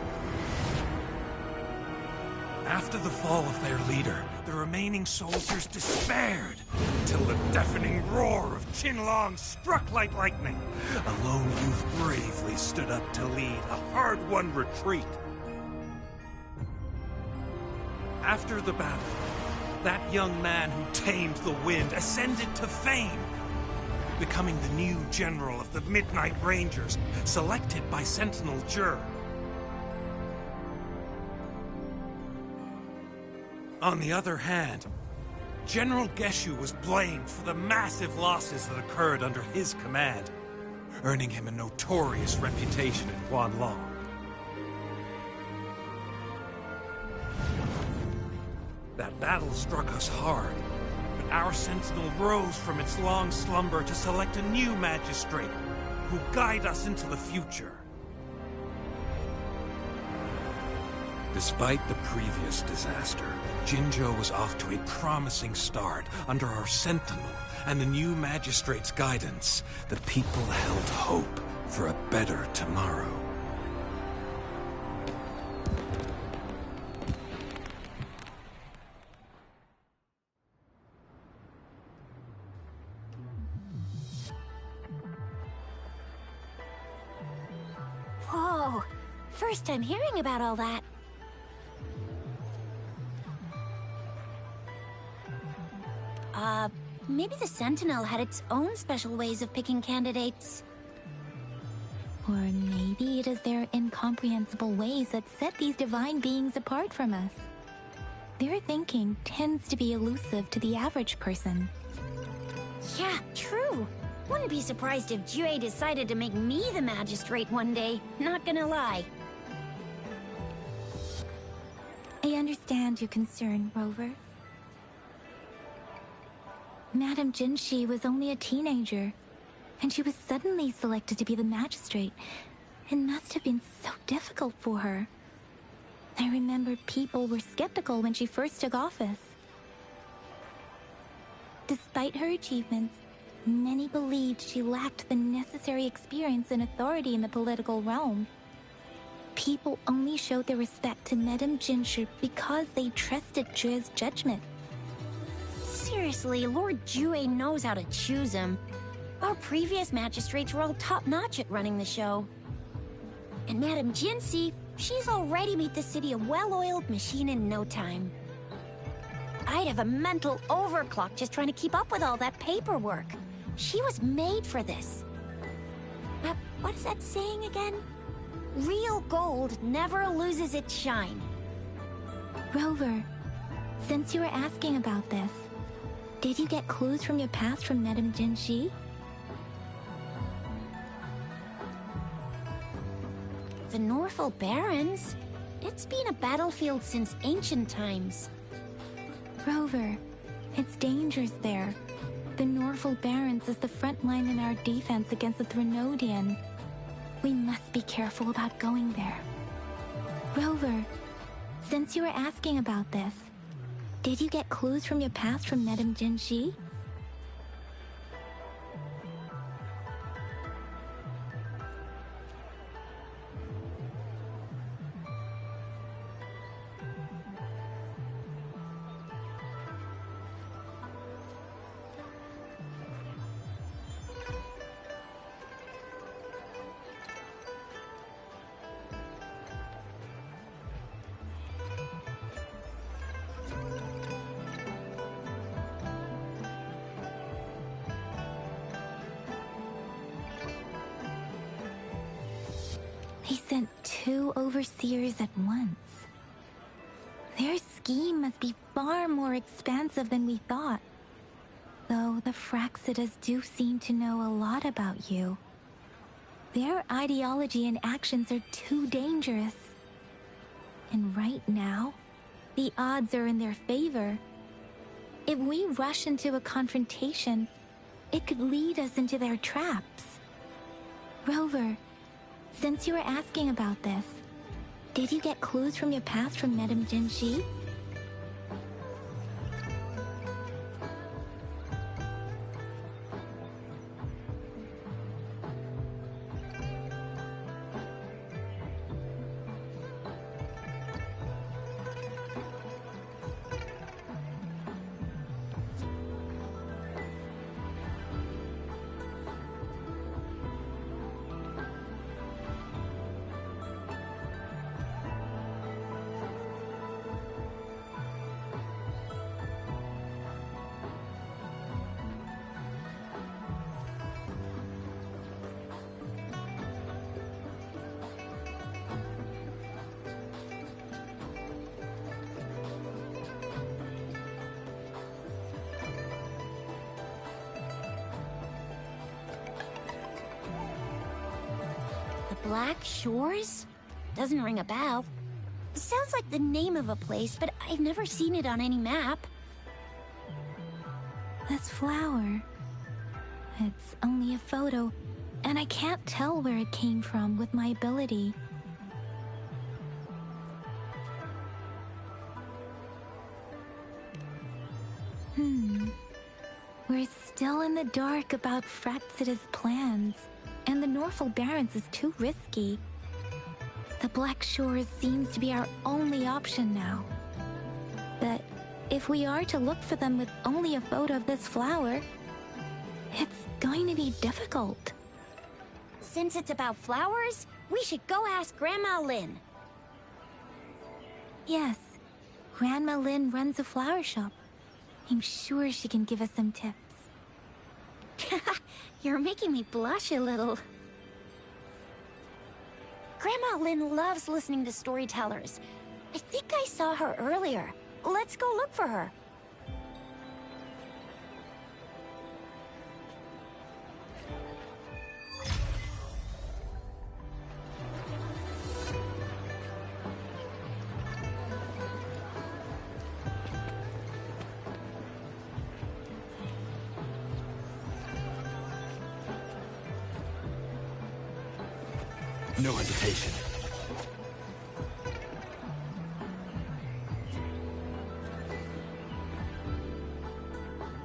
After the fall of their leader, the remaining soldiers despaired, till the deafening roar of Qinlong struck like lightning. A lone youth bravely stood up to lead a hard-won retreat. After the battle, that young man who tamed the wind ascended to fame. becoming the new general of the Midnight Rangers, selected by Sentinel Jur. On the other hand, General Geshu was blamed for the massive losses that occurred under his command, earning him a notorious reputation in Guanlong. That battle struck us hard, but our Sentinel rose from its long slumber to select a new magistrate who'll guide us into the future. Despite the previous disaster, Jinzhou was off to a promising start under our Sentinel and the new magistrate's guidance. The people held hope for a better tomorrow. Whoa! First time hearing about all that. Maybe the Sentinel had its own special ways of picking candidates. Or maybe it is their incomprehensible ways that set these divine beings apart from us. Their thinking tends to be elusive to the average person. Yeah, true. Wouldn't be surprised if Jue decided to make me the magistrate one day, not gonna lie. I understand your concern, Rover. Madame Jinshi was only a teenager, and she was suddenly selected to be the magistrate. It must have been so difficult for her. I remember people were skeptical when she first took office. Despite her achievements, many believed she lacked the necessary experience and authority in the political realm. People only showed their respect to Madame Jinshi because they trusted Jue's judgment. Seriously, Lord Jue knows how to choose him. Our previous magistrates were all top-notch at running the show. And Madame Jinshi, she's already made the city a well-oiled machine in no time. I'd have a mental overclock just trying to keep up with all that paperwork. She was made for this. What is that saying again? Real gold never loses its shine. Rover, since you were asking about this, did you get clues from your past from Madame Jinshi? The Norfolk Barrens? It's been a battlefield since ancient times. Rover, it's dangerous there. The Norfolk Barrens is the front line in our defense against the Threnodian. We must be careful about going there. Rover, since you were asking about this, did you get clues from your past from Madame Jinshi? They sent 2 overseers at once. Their scheme must be far more expansive than we thought. Though the Fraxidas do seem to know a lot about you. Their ideology and actions are too dangerous. And right now, the odds are in their favor. If we rush into a confrontation, it could lead us into their traps. Rover, since you were asking about this, did you get clues from your past from Madame Jinshi? Black Shores? Doesn't ring a bell. Sounds like the name of a place, but I've never seen it on any map. This flower. It's only a photo, and I can't tell where it came from with my ability. We're still in the dark about Fraxida's plans, and the Norfolk Barrens is too risky. The Black Shores seems to be our only option now. But if we are to look for them with only a photo of this flower, it's going to be difficult. Since it's about flowers, we should go ask Grandma Lynn. Yes, Grandma Lynn runs a flower shop. I'm sure she can give us some tips. You're making me blush a little. Grandma Lynn loves listening to storytellers. I think I saw her earlier. Let's go look for her. No hesitation.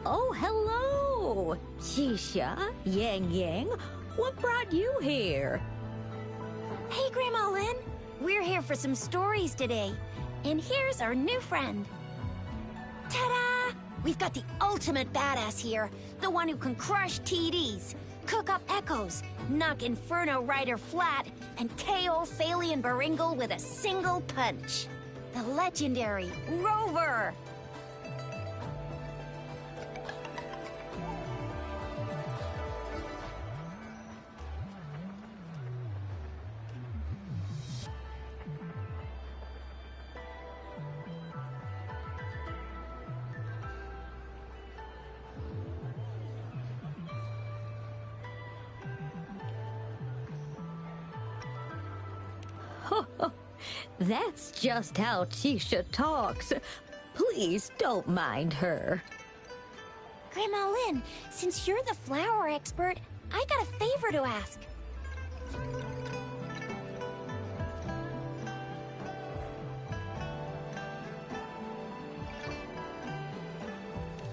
Oh, hello! Shisha, Yang Yang, what brought you here? Hey, Grandma Lynn. We're here for some stories today. And here's our new friend. Ta-da! We've got the ultimate badass here. The one who can crush TDs, cook up echoes, knock Inferno Rider flat, and KO Phaley and Baringle with a single punch. The legendary Rover! That's just how Tisha talks. Please don't mind her. Grandma Lynn, since you're the flower expert, I got a favor to ask.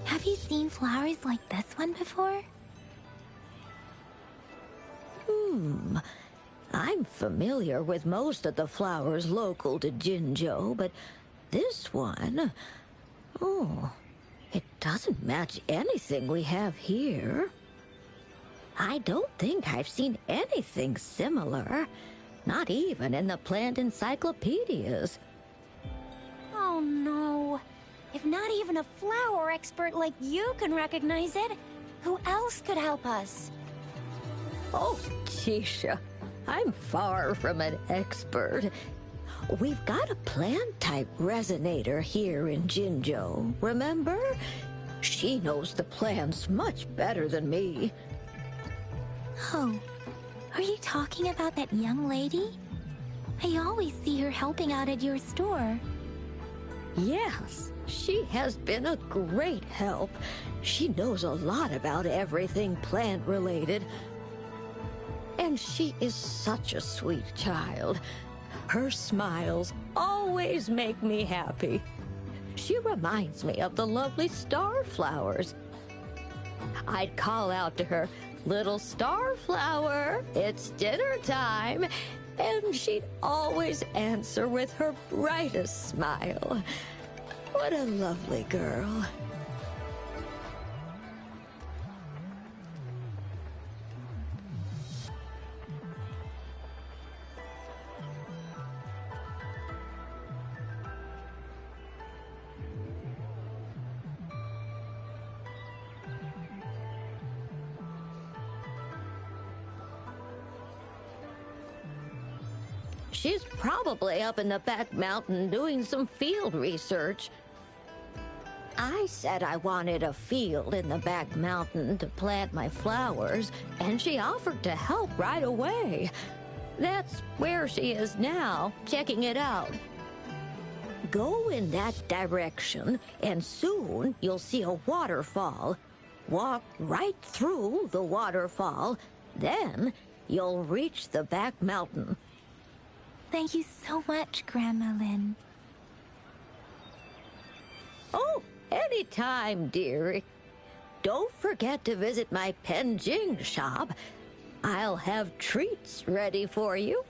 Have you seen flowers like this one before? I'm familiar with most of the flowers local to Jinzhou, but this one... Oh, it doesn't match anything we have here. I don't think I've seen anything similar, not even in the plant encyclopedias. Oh no. If not even a flower expert like you can recognize it, who else could help us? Oh, Tisha, I'm far from an expert. We've got a plant-type resonator here in Jinzhou, remember? She knows the plants much better than me. Oh, are you talking about that young lady? I always see her helping out at your store. Yes, she has been a great help. She knows a lot about everything plant-related. And she is such a sweet child. Her smiles always make me happy. She reminds me of the lovely star flowers. I'd call out to her, "Little star flower, it's dinner time," and she'd always answer with her brightest smile. What a lovely girl. She's probably up in the back mountain doing some field research. I said I wanted a field in the back mountain to plant my flowers, and she offered to help right away. That's where she is now, checking it out. Go in that direction, and soon you'll see a waterfall. Walk right through the waterfall, then you'll reach the back mountain. Thank you so much, Grandma Lin. Oh, anytime, dearie. Don't forget to visit my Penjing shop. I'll have treats ready for you.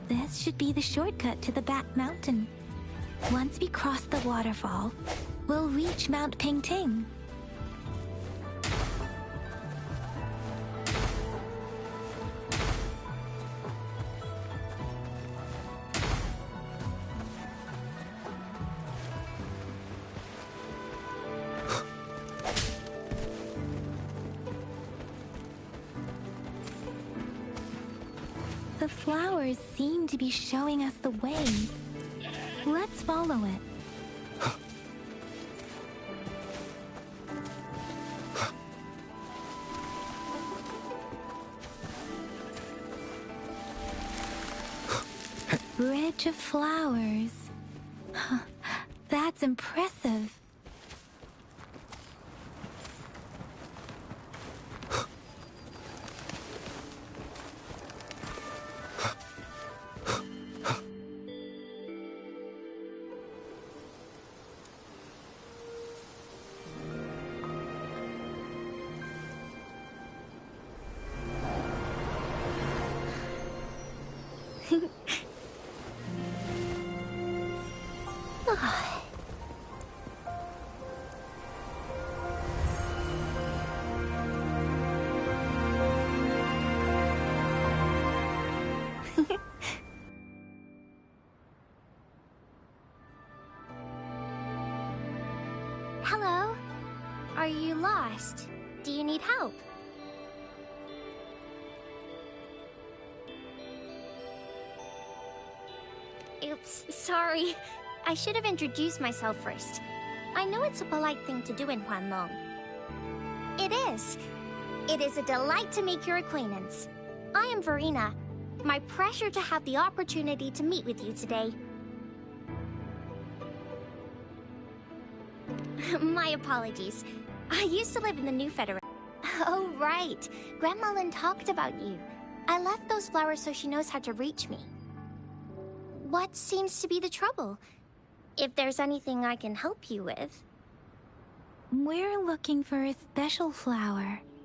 This should be the shortcut to the back mountain. Once we cross the waterfall, we'll reach Mount Pingting. The flowers seem to be showing us the way. Let's follow it. Bridge of flowers. That's impressive. Hello? Are you lost? Do you need help? Oops, sorry. I should have introduced myself first. I know it's a polite thing to do in Huanlong. It is. It is a delight to make your acquaintance. I am Verena. My pleasure to have the opportunity to meet with you today. My apologies. I used to live in the New Federation. Oh, right. Grandma Lin talked about you. I left those flowers so she knows how to reach me. What seems to be the trouble? If there's anything I can help you with. We're looking for a special flower.